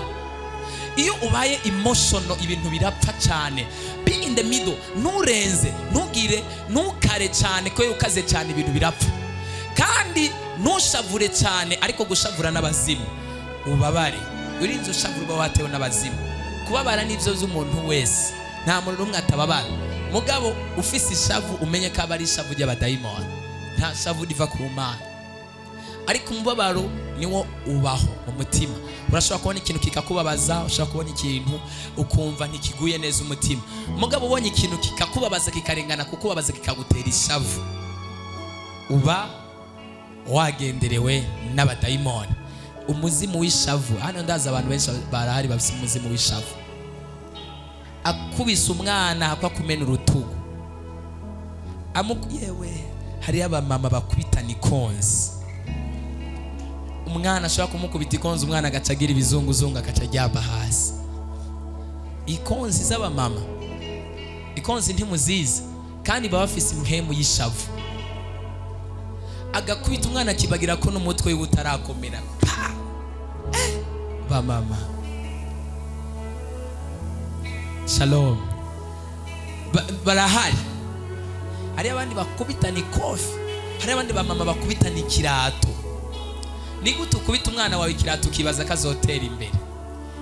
Iyo ubaye emotional ibintu birapfa cyane. Be in the middle. Nurenze, ntugire, ntukare cyane ko ukaze cyane ibintu birapfa. Kandi ntushavure cyane, ariko gushavura n'abazimu ubabare. Urinze ushavura uba watewe n'abazimu kubabara n'ibyo by'umuntu wese, nta muntu n'umwe atababara. Mugabo ufise ishavu umenye ko aba ari ishavu ry'abadayimoni, nta shavu riva ku Mana. Ariko umubabaro niwo ubaho mu mutima. Urashobora kubona ikintu kikakubabaza, ushobora kubona ikintu ukumva ntikiguye neza umutima. Mugabo ubonye ikintu kikakubabaza kikarengana kukubabaza kikagutera ishavu, uba wagenderewe n'abadayimoni. Umuzimu w'ishavu, hano ndaza abantu benshi barahari bafite umuzimu w'ishavu. Akubise umwana akakumena urutugu, yewe hari abamama bakubitana ikonzi. Umwana ashobora kumukubita ikonzi, umwana agacagira ibizunguzungu akacaryaba hasi. Ikonzi z'abamama, ikonzi ntimuzizi kandi baba bafise impemu y'ishavu. Agakubita umwana akibagira ko n'umutwe we utarakomera. Bamama shalom, barahari. Hari abandi bakubitana ikofi, hari abandi bamama bakubitana ikirato. Ni gute ukubita umwana wawe ikirato ukibaza ko azotera imbere?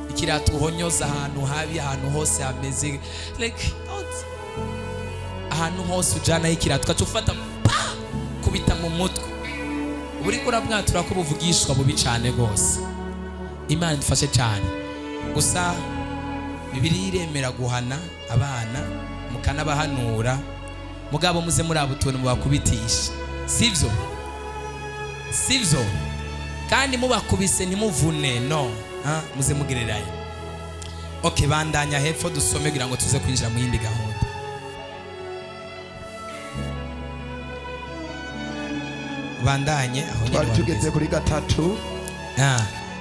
Ikirato uhonyoza ahantu habi, ahantu hose hameze like ahantu hose ujana ikirato ukaca ufata kubita mu mutwe. Uri kurabwatura ko buvugishwa bubi cyane gose. Imana idufashe cyane. Gusa Bibiliya iremera guhana abana mukanabahanura, mugabo muze muri abutuntu mubakubitisha, sivyo? Sivyo? Kandi mubakubise ntimuvune, no, muze mugirirayo. Okay, bandanya hepfo dusome kugira ngo tuze kwinjira mu yindi gahunda. Bandanye aho twari tugeze kuri gatatu.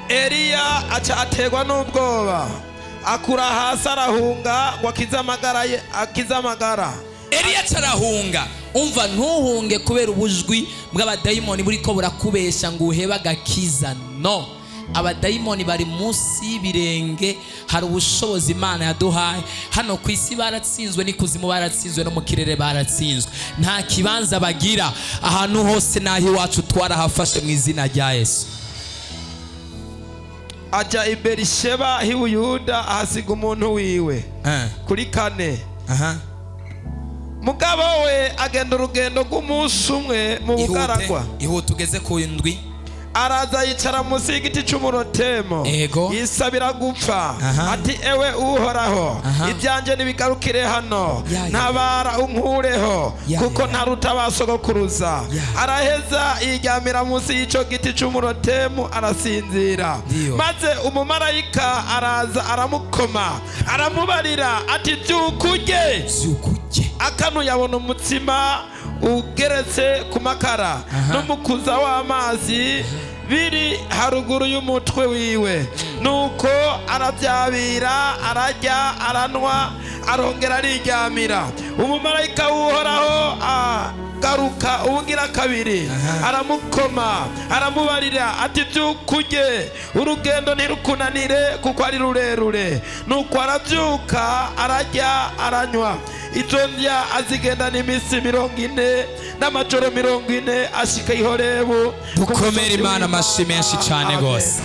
Eliya aca ategwa n'ubwoba, akura hasi arahunga ngo akize amagara. Eliya carahunga. Umva, ntuhunge kubera ubujwi bw'abadayimoni buriko burakubesha ngo uheba gakiza. No, abadayimoni bari munsi y'ibirenge. Hari ubushobozi Imana yaduhaye. Hano ku isi baratsinzwe, n'ikuzimu baratsinzwe, no mu kirere baratsinzwe. Nta kibanza bagira. Ahantu hose nahi wacu twarahafashe mu izina rya Yesu. Aja i Berisheba hi Buyuda ahasiga umuntu wiwe. Kuri 4. Mugabo we agenda urugendo rw'umunsi umwe mu bugaragwa. Ihute ugeze ku 7. Araza yicara munsi y'igiti cy'umurotemo, yisabira gupfa. Ati ewe Uhoraho, ibyanje nibigarukire hano, ntabara unkureho, kuko ntaruta basogokuruza. Araheza yiryamira munsi y'icyo giti cy'umurotemu arasinzira. Maze umumarayika araza aramukoma, aramubarira ati byukujye. Akanu yabona umutsima ugeretse ku makara n'umukuza w'amazi biri haruguru y'umutwe wiwe. Nuko arabyabira, arajya, aranwa, arongera ariryamira. Umumarayika w'Uhoraho garuka ubugira kabiri, aramukoma, aramubarira ati byukujye, urugendo ntirukunanire kuko ari rurerure. Nuko arabyuka, arajya, aranywa. Izo ndya azigendana iminsi 40 n'amajoro 40 ashika i Horebu. Dukomere Imana amashyi menshi cyane gose.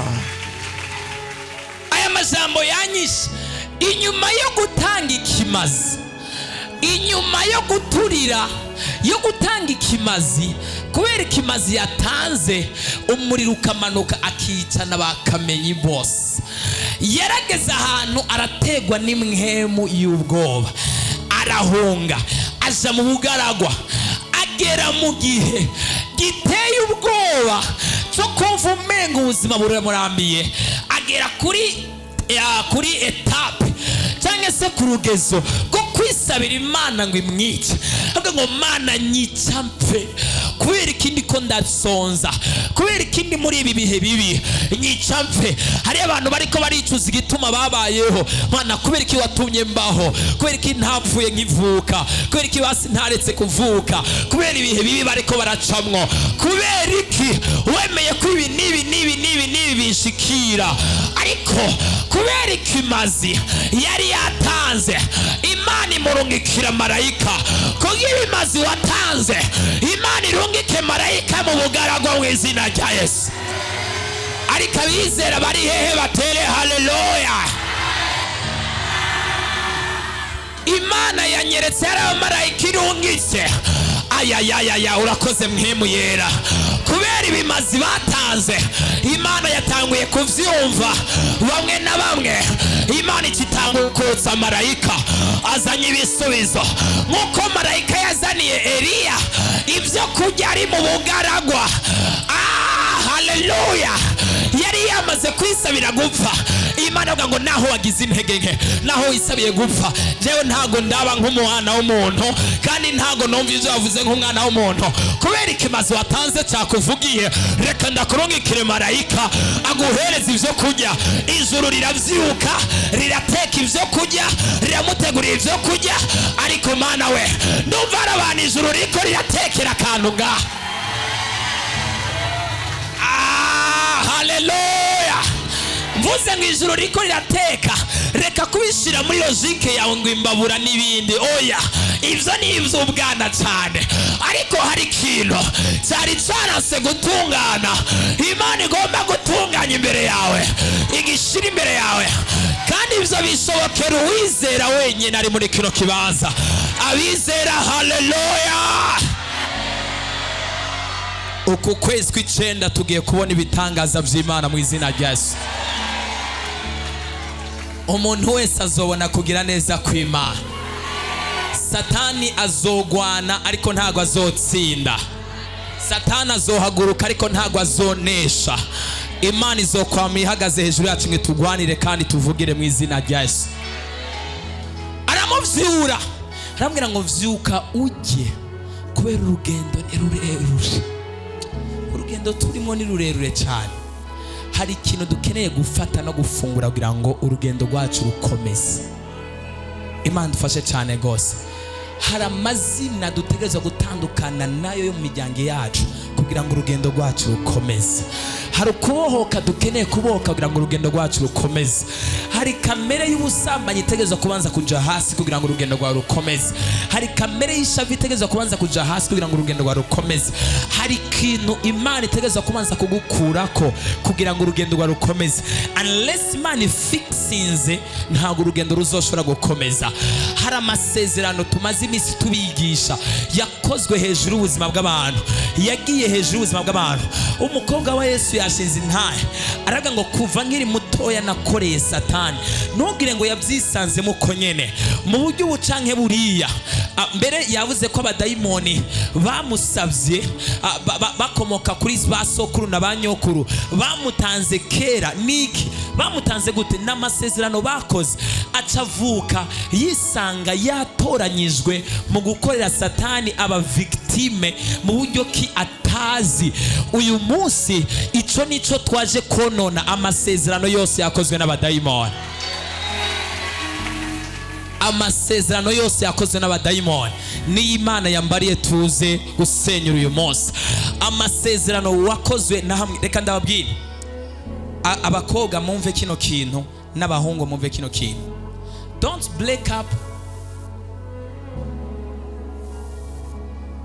Aya majambo yanyishe inyuma yo gutanga ikimazi, inyuma yo guturira, yo gutanga ikimazi. Kubera ikimazi yatanze, umuriro ukamanuka akicana bakamenyi bose. Yarageze ahantu arategwa n'imwemu y'ubwoba, arahunga aja mu bugaragwa. Agera mu gihe giteye ubwoba cyo kumva umenga ubuzima buramurambiye. Agera kuri etape cyangwa se ku rugezo rwo kwisabira Imana ngo imwice. Avuga ngo Mana nyica mpfe, kubera ikindi ko ndasonza, kubera ikindi muri ibi bihe bibi nyica mpfe. Hari abantu bariko baricuza igituma babayeho. Mana, kubera iki watumye mbaho? Kubera iki ntapfuye nkivuka? Kubera iki basi ntaretse kuvuka? Kubera ibihe bibi bariko baracamwo? Kubera iki wemeye ko ibi nibi bishikira? Ariko kubera ikimazi yari yatanze, Imana imurungikira marayika. Kugira imazi watanze, Imana irungike marayika mu bugaragwa mu izina rya Yesu. Ariko abizera bari hehe batere haleluya. Imana yanyeretse yari abamarayika irungitse. Ayayayaya, urakoze mpemu yera. Kubera ibimazi batanze, Imana yatanguye kuvyumva bamwe na bamwe. Imana ikitanga kutsa marayika azanye ibisubizo, nkuko marayika yazaniye Eliya ibyo kurya ari mu bugaragwa. Haleluya! Yari yamaze kwisabira gupfa. Imana avuga ngo naho wagize intege nke, naho wisabiye gupfa, jewe ntago ndaba nk'umwana w'umuntu, kandi ntago numva ivyo wavuze nk'umwana w'umuntu. Kubera ikimazi watanze cyakuvugiye, reka ndakurungikire marayika aguhereza ivyo kurya. Ijuru riravyuka rirateka ivyo kurya, riramutegurira ivyo kurya. Ariko Mana we, ndumva arabana ijuru riko riratekera akantu ngaha. Haleluya! Mvuze ngo ijuru riko rirateka, reka kubishira muri logike yawe ngo imbabura n'ibindi. Oya, ivyo ni ivy'ubwana cyane. Ariko hari ikintu cyari cyaranse gutungana, Imana igomba gutunganya imbere yawe, igishira imbere yawe. Kandi ivyo bishobokera uwizera wenyine ari muri kino kibanza. Abizera, haleluya! Uku kwezi kw'icenda tugiye kubona ibitangaza vy'Imana mu izina rya Yesu. Umuntu wese azobona kugira neza kw'Imana. Satani azogwana ariko ntago azotsinda. Satani azohaguruka ariko ntago azonesha. Imana izokwama ihagaze hejuru yacu ngo tugwanire kandi tuvugire mu izina rya Yesu. Aramuvyura, aramubwira ngo vyuka ujye, kubera urugendo ni rurerure. Urugendo turimo ni rurerure cyane. Hari ikintu dukeneye gufata no gufungura kugira ngo urugendo rwacu rukomeze. Imana dufashe cyane gose. Hari amazina dutegereza gutandukana nayo yo mu miryango yacu kugira ngo urugendo rwacu rukomeze. Hari ukubohoka dukeneye kubohoka kugira ngo urugendo rwacu rukomeze. Hari kamere y'ubusambanyi itegereza kubanza kuja hasi kugira ngo urugendo rwawe rukomeze. Hari kamere y'ishavu itegereza kubanza kuja hasi kugira ngo urugendo rwawe rukomeze. Hari ikintu Imana itegereza kubanza kugukurako kugira ngo urugendo rwawe rukomeze. Unless Imana fixinze, ntabwo urugendo ruzoshobora gukomeza. Hari amasezerano tumaze iminsi tubigisha yakozwe hejuru y'ubuzima bw'abantu, yagiye hejuru y'ubuzima bw'abantu. Umukobwa wa Yesu yashinze intahe, aravuga ngo kuva nkiri mutoya nakoreye Satani. Ntugire ngo yabyisanzemo uko nyene mu buryo bucanke buriya. Mbere yavuze ko abadayimoni bamusabye bakomoka kuri basokuru na banyokuru, bamutanze kera. Niki bamutanze gute? N'amasezerano bakoze. Acavuka yisanga yatoranyijwe mu gukorera Satani aba victime mu buryo ki atazi. Uyu munsi ico nico twaje konona, amasezerano yose yakozwe n'abadayimoni. Amasezerano yose yakozwe n'abadayimoni ni Imana yambariye tuze gusenyura uyu munsi. Amasezerano wakozwe na hamwe. Reka ndababwira abakobwa mumve kino kintu, n'abahungu mumve kino kintu. Don't break up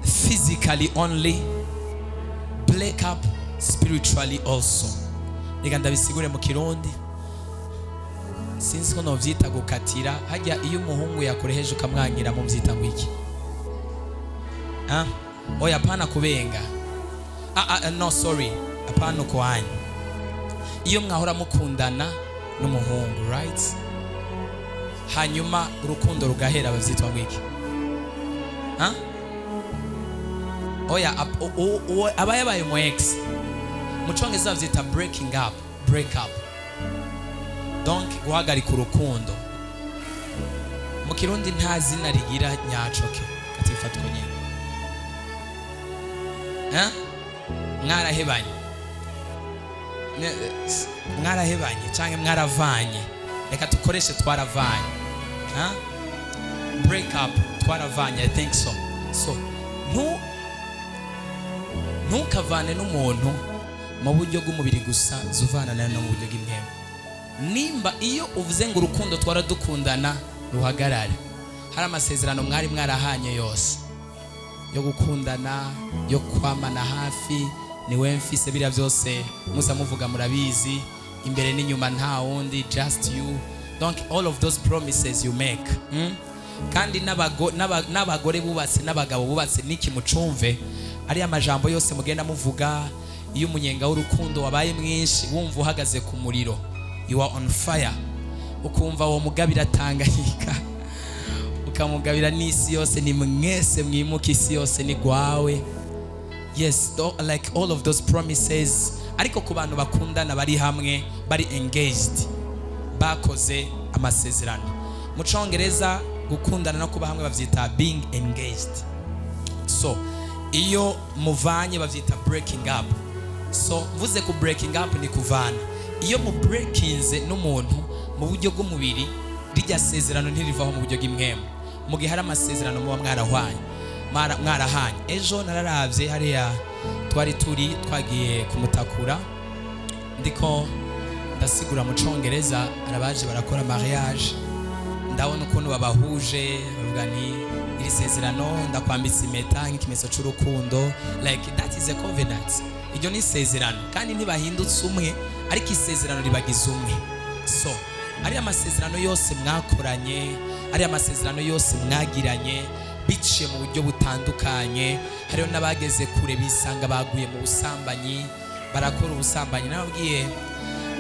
physically only, break up spiritually also. Reka ndabisigure mu Kirundi, sinzi ko novyita gukatira. Hajya iyo umuhungu yakoreheje ukamwangira mu mvyita ngo iki? Oya, apana kubenga. No sorry, apana kwanya. Iyo mwahora mukundana n'umuhungu, right? Hanyuma urukundo rugahera, bavyitwa ngo iki? Oya, abayabaye mu ex mu Congereza bavyita breaking up, break up. Donc guhagarika urukundo. Mu Kirundi nta zina rigira nyacoke katifatwa nyine. Mwarahebanye canke mwaravanye. Reka tukoreshe twaravanye. Break up, twaravanye, I think so. So ntukavane n'umuntu mu buryo bw'umubiri gusa, zuvana nayo no mu buryo bw'impemu. Nimba iyo uvuze ngo urukundo twaradukundana ruhagarare, hari amasezerano mwari mwarahanye yose yo gukundana, yo kwamana hafi, niwe mfise biriya byose muza muvuga murabizi, imbere n'inyuma nta wundi, just you. Donc all of those promises you make, kandi n'abagore bubatse n'abagabo bubatse niki mucumve ari amajambo yose mugenda muvuga. Iyo umunyenga w'urukundo wabaye mwinshi wumva uhagaze ku muriro, you are on fire, ukumva uwo mugabira Tanganyika ukamugabira n'isi yose, ni mwese mwimuka, isi yose ni gwawe. Yes, like all of those promises. Ariko ku bantu bakundana bari hamwe bari engaged, bakoze amasezerano. Mu Congereza gukundana no kuba hamwe bavyita being engaged. So iyo muvanye bavyita breaking up. So mvuze ku breaking up ni kuvana. Iyo mu breakinze n'umuntu mu buryo bw'umubiri, rijya sezerano ntirivaho mu buryo bw'imwemu. Mu gihe hari amasezerano muba mwarahanye. Ejo nararavye hariya twari twagiye kumutakura, ndiko ndasigura mu Congereza arabaje barakora mariage, ndabona ukuntu babahuje, bavuga ni iri sezerano ndakwambitse impeta nk'ikimenyetso cy'urukundo, like that is a covenant. Iryo ni sezerano kandi ntibahindutse umwe, ariko isezerano ribagize umwe. So ari amasezerano yose mwakoranye, ari amasezerano yose mwagiranye biciye mu buryo butandukanye. Hariho n'abageze kure bisanga baguye mu busambanyi, barakora ubusambanyi. Nababwiye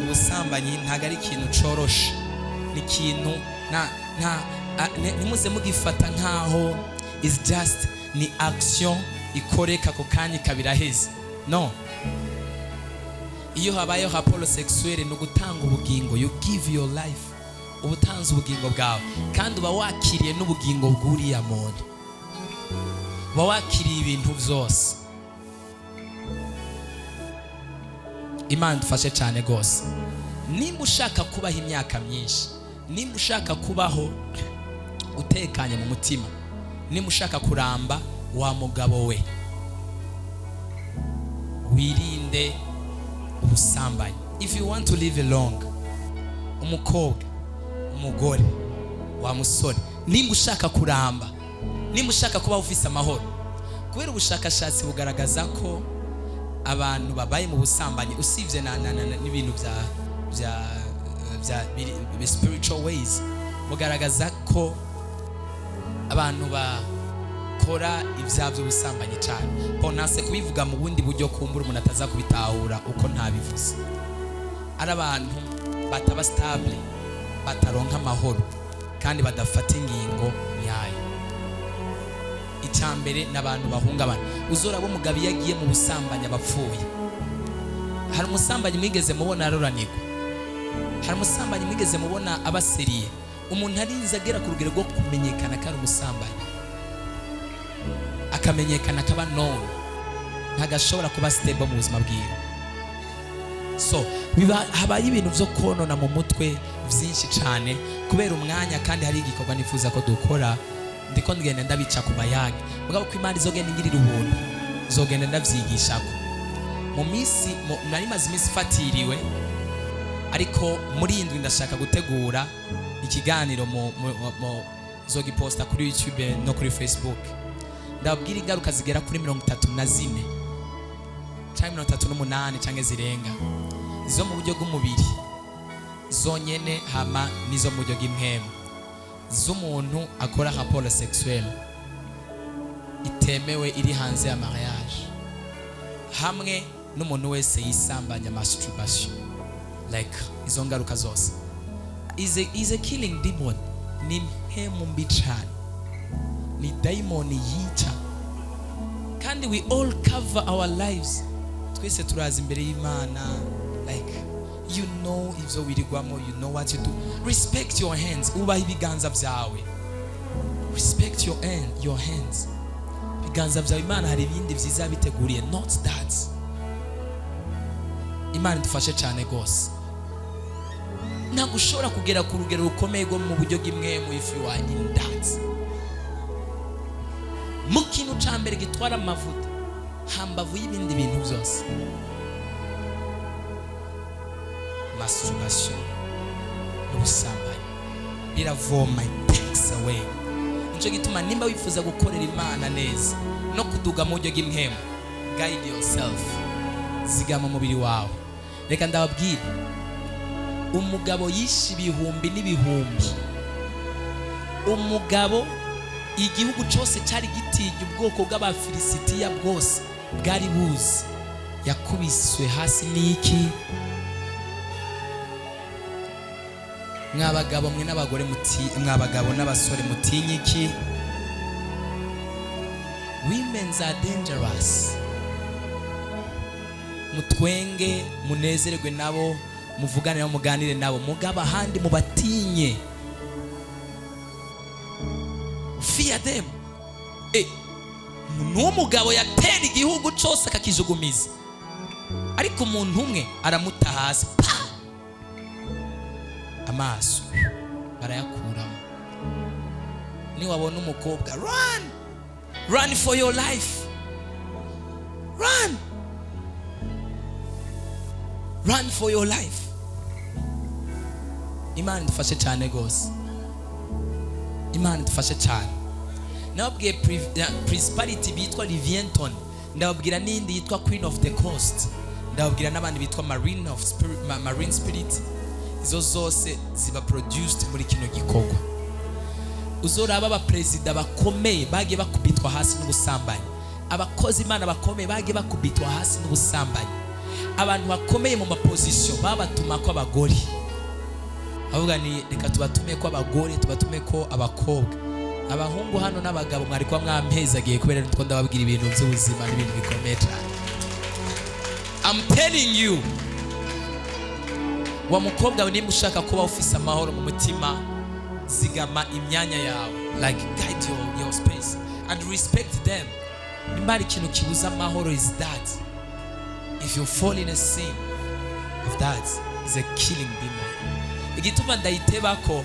ubusambanyi ntago ari ikintu coroshe, ni ikintu ntimuze mugifata nkaho is just ni action ikoreka ku kanya kabiraheze. No, iyo habayeho raporo sexuelle no gutanga ubugingo, you give your life, ubutanze ubugingo bwawe, kandi uba wakiriye n'ubugingo bw'uriya muntu, uba wakiriye ibintu byose. Imana dufashe cyane gose. Nimba ushaka kubaho imyaka myinshi, nimba ushaka kubaho utekanye mu mutima, nimba ushaka kuramba, wa mugabo we wirinde ubusambanyi. If you want to live long, umukobwa, umugore, wa musore, nimba ushaka kuramba, nimba ushaka kuba ufise amahoro, kubera ubushakashatsi bugaragaza ko abantu babaye mu busambanyi, usibye n'ibintu bya spiritual ways, bugaragaza ko abantu bakora ibyaha by'ubusambanyi cyane. Ponase kubivuga mu bundi buryo kumbura umuntu ataza kubitahura uko ntabivuze. Ari abantu bataba stable, bataronka amahoro kandi badafata ingingo nyayo. Icyambere n'abantu bahungabana. Uzorabo umugabo yagiye mu busambanyi abapfuye. Hari umusambanyi mwigeze mubona aroranirwa? Hari umusambanyi mwigeze mubona abaseriye? Umuntu arinze agera ku rugero rwo kumenyekana ko ari umusambanyi, akamenyekana akaba known, ntagashobora kuba stable mu buzima bwiwe. So habaye ibintu byo konona mu mutwe byinshi cyane kubera umwanya, kandi hari igikorwa nifuza ko dukora, ndiko ngenda ndabica ku bayange. Mugabo ko Imana izogenda ingirira ubuntu, izogenda ndavyigishako. Mu minsi nari maze iminsi fatiriwe, ariko muri indwi ndashaka gutegura ikiganiro zogiposta kuri YouTube no kuri Facebook. Ndabwira ingaruka zigera kuri 34 cyangwa 38 cyangwa zirenga, izo mu buryo bw'umubiri zonyene, hama nizo mu buryo bw'impemu, z'umuntu akora raporo sexuelle itemewe iri hanze ya mariage, hamwe n'umuntu wese yisambanya masturbation. Like izo ngaruka zose is a killing demon. Ni mpemu mbi cyane, ni daimon yica, kandi we all cover our lives. Twese turaza imbere y'Imana, like you know ivyo wirigwamo, you know what you do. Respect your hands, ubaha ibiganza byawe. Respect your hands. Ibiganza byawe Imana hari ibindi vyiza biteguriye, not that. Imana dufashe cyane gose. Ntabwo ushobora kugera ku rugero rukomeye rwo mu buryo bw'imwemu if you are in that. Mu kintu ca mbere gitwara amavuta hambavu y'ibindi bintu byose, masturbation n'ubusambanyi biravoma, takes away. Nico gituma nimba wifuza gukorera Imana neza no kuduga mu buryo bw'imwemu, guide yourself, zigama umubiri wawe. Reka ndababwira, umugabo yishe ibihumbi n'ibihumbi umugabo igihugu cyose cyari gitinya ubwoko bw'abafilisitiya bwose bwari buzi yakubiswe hasi n'iki? Mwabagabo mwe n'abagore mwabagabo n'abasore mutinye iki? Women are dangerous. Mutwenge, munezerwe nabo, muvugane nabo, muganire nabo, mugaba ahandi mubatinye. Fear them. N'umugabo yatera igihugu cyose akakijugumiza, ariko umuntu umwe aramuta hasi, amaso barayakuramo. Niwabona umukobwa, run for your life, run for your life. Imana idufashe cyane gose, Imana idufashe cyane. Nababwiye principality bitwa Livingston, ndababwira n'indi yitwa Queen of the Coast, ndababwira n'abandi bitwa Marine Spirit. Izo zose ziba produced muri kino gikorwa. Uzoraba abaperezida bakomeye bagiye bakubitwa hasi n'ubusambanyi, abakozi Imana bakomeye bagiye bakubitwa hasi n'ubusambanyi, abantu bakomeye mu maposition babatuma ko abagore, avuga ni reka tubatume ko abagore, tubatume ko abakobwa. Abahungu hano n'abagabo mwari kwa mwampezagiye kubera nitwo ndababwira ibintu by'ubuzima n'ibintu bikomeye cyane. I'm telling you, wa mukobwa nimba ushaka kuba ufise amahoro mu mutima, zigama imyanya yawe, like guide your space and respect them. Nimba ikintu kibuza amahoro is that if you fall in a sin of that is a killing demon. Igituma ndayiteba ko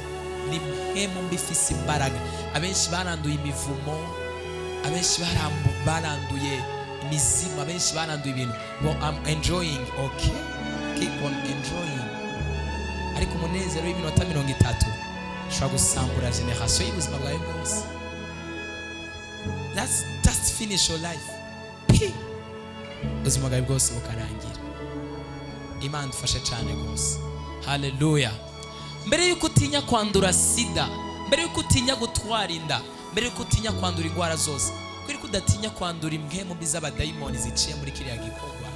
ni mpemu mbifise imbaraga. Abenshi baranduye imivumo, abenshi baranduye imizimu, abenshi baranduye ibintu. Well, I'm enjoying, okay, keep on enjoying. Ariko umunezero w'iminota 30 ushobora gusambura generation y'ubuzima bwawe bwose. Just finish your life. Ubuzima bwawe bwose bukarangira. Imana idufashe cyane gose. Hallelujah. Mbere yuko utinya kwandura sida, mbere yuko utinya gutwara inda, mbere yuko utinya kwandura indwara zose, kweri kudatinya kwandura impwemu z'abadayimoni ziciye muri kiriya gikorwa.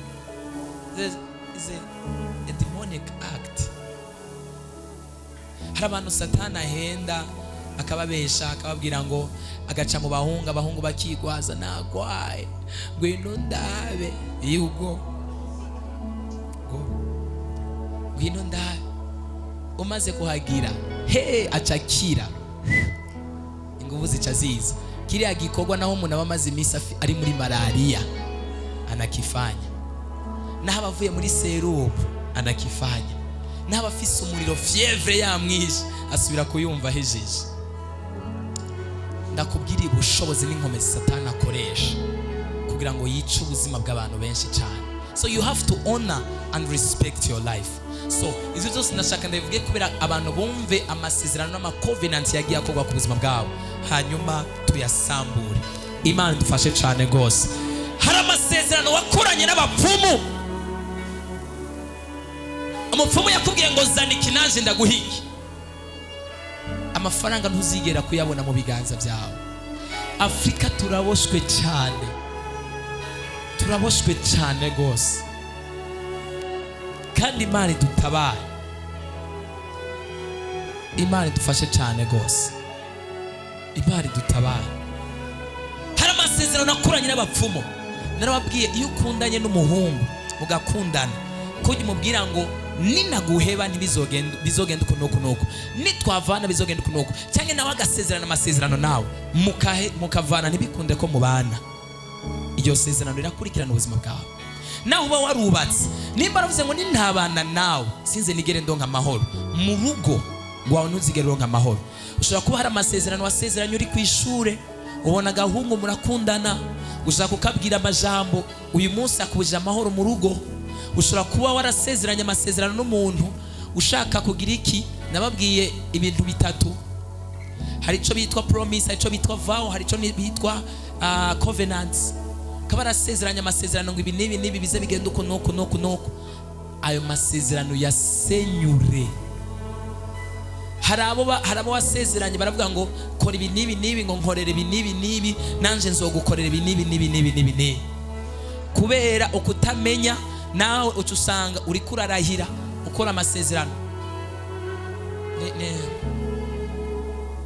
There is a demonic act. Hari abantu Satani ahenda akababesha akababwira ngo agaca mu abahungu bakigwaza, nagwaye ngwino ndabe yugo ngwino ndabe. Umaze kuhagira acakira inguvu zica ziza. Kiriya gikorwa naho umuntu abamaze iminsi ari muri malaria anakifanya, naho abavuye muri serumu anakifanya, naho abafise umuriro fievre yamwishe asubira kuyumva hejeje. Ndakubwira ubushobozi n'inkomezi Satani akoresha kugira ngo yice ubuzima bw'abantu benshi cyane. So you have to honor and respect your life. So izo zose ndashaka ndavuge kubera abantu bumve amasezerano n'amacovenant yagiye akorwa ku buzima bwabo, hanyuma tuyasambure. Imana idufashe cyane gose. Hari amasezerano wakoranye n'abapfumu. Umupfumu yakubwiye ngo zana ikinaje ndaguhiki, amafaranga ntuzigera kuyabona mu biganza byawe. Afrika turaboshwe cyane gose, kandi Imana idutabare. Imana idufashe cyane gose, Imana idutabare. Hari amasezerano nakoranye n'abapfumu. Narababwiye iyo ukundanye n'umuhungu mugakundana, kujya umubwira ngo ninaguheba bizogenda uko, nitwavana bizogenda uko, cyangwa nawe agasezerana amasezerano nawe mukavana ntibikunde ko mubana. Iryo sezerano rirakurikirana ubuzima bwawe. Nawe uba warubatse, nimba aravuze ngo nintabana nawe sinze nigere ndonka amahoro mu rugo rwawe, ntuzigere uronka amahoro. Ushobora kuba hari amasezerano wasezeranye uri ku ishure, ubona agahungu murakundana, ushaka kukabwira amajambo, uyu munsi akubujije amahoro mu rugo. Ushobora kuba warasezeranye amasezerano n'umuntu ushaka kugira iki. Nababwiye ibintu bitatu, hari icyo bitwa promise, hari icyo bitwa vow, hari icyo bitwa covenants. Kaba rasezeranye amasezerano ngo ibi nibi bize bigenda uko nuko, ayo masezerano yasenyure. hari abo wasezeranye baravuga ngo kora ibi n'ibi n'ibi, ngo nkorere ibi n'ibi n'ibi, nanje nzogukorera ibi n'ibi n'ibi n'ibi n'ibi. Kubera ukutamenya nawe uca usanga uri kurarahira ukora amasezerano.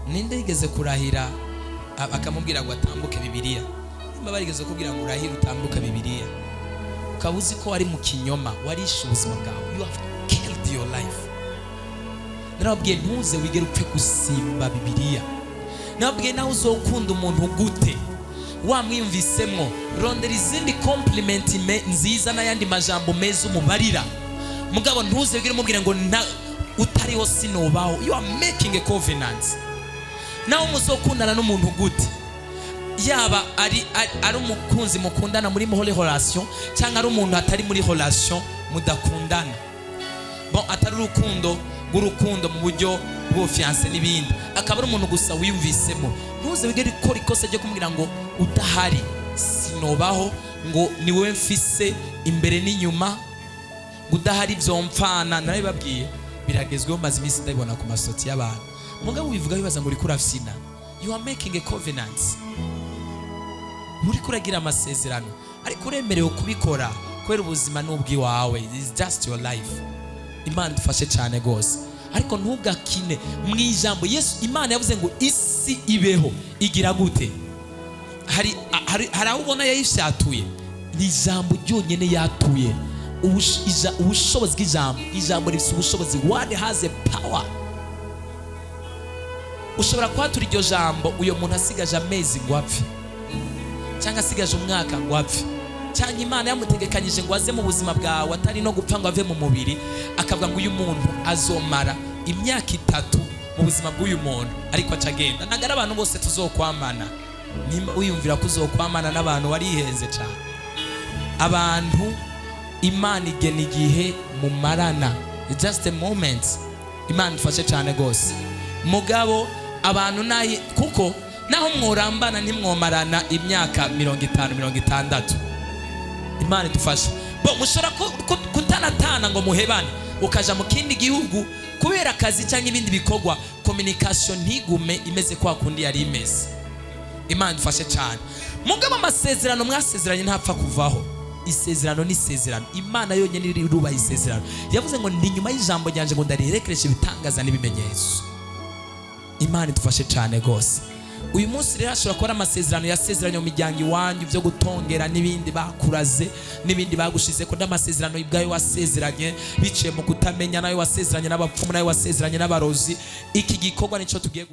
Ninde yigeze kurahira akamubwira ngo atambuke Bibiliya? Nimba barigeze kubwira ngo urahire utambuka Bibiliya, ukaba uzi ko wari mu kinyoma, warishe ubuzima bwawe, you have killed your life. Narababwiye ntuze wigere upfe gusimba Bibiliya. Narababwiye nawe uzokunda umuntu gute wamwiyumvisemwo, rondera izindi compliment nziza n'ayandi majambo meza umubarira. Mugabo ntuze wigere umubwira ngo utariho sinobaho. You are making a covenant. Nawe muzokundana n'umuntu gute, yaba ari umukunzi mukundana muri muhole relation, cyangwa ari umuntu atari muri relation mudakundana, bon atari urukundo mu buryo bwo fiancé n'ibindi, akaba ari umuntu gusa wiyumvisemo. Ntuze wigere ukora ikosa ryo kumubwira ngo udahari sinobaho, ngo ni wowe mfise imbere n'inyuma, udahari vyomfana. Narabibabwiye biragezweho, maze iminsi ndabibona ku masoti y'abantu. Mugabo wivuga bibaza ngo uri kurafsina. You are making a covenant. Muri kuragira amasezerano, ariko uremerewe kubikora kubera ubuzima n'ubwiwawe. It's just your life. Imana dufashe cyane gose, ariko ntugakine mu ijambo. Yesu, Imana yavuze ngo isi ibeho igira gute? Hari aho ubona yayifyatuye, ni ijambo ryonyene yatuye. Ubushobozi bw'ijambo rifite ubushobozi. Word has a power. Ushobora kwatura iryo jambo uyo muntu asigaje amezi ngo apfe, cyangwa asigaje umwaka ngo apfe, cyangwa Imana yamutegekanyije ngo aze mu buzima bwawe atari no gupfa ngo ave mu mubiri, akavuga ngo uyu muntu azomara imyaka 3 mu buzima bw'uyu muntu, ariko acagenda. Nagara abantu bose tuzokwamana. Nimba uyumvira kuzokwamana n'abantu warihenze cyane. Abantu Imana igena igihe mu marana, it's just a moment. Imana dufashe cyane gose. Mugabo abantu nayi, kuko naho mworambana ntimwomarana imyaka 50-60. Imana dufashe. Bo mushora kutanatana ngo muhebane ukaja mu kindi gihugu kubera akazi cyangwa ibindi bikorwa, communication ntigume imeze kwa kundi yari imeze. Imana dufashe cyane. Mugabo amasezerano mwasezeranye ntapfa kuvaho. Isezerano ni isezerano. Imana yonyine irubaha isezerano. Yavuze ngo ndi nyuma y'ijambo ryanje ngo ndariherekereshe ibitangaza n'ibimenyetso. Imana dufashe cyane gose. Uyu munsi rero ashobora kuba amasezerano yasezeranye mu miryango iwanyu byo gutongera n'ibindi bakuraze n'ibindi bagushize ko n'amasezerano y'ibwayo wasezeranye biciye mu kutamenya, nayo wasezeranye n'abapfumu, nayo wasezeranye n'abarozi. Iki gikorwa nico tugiye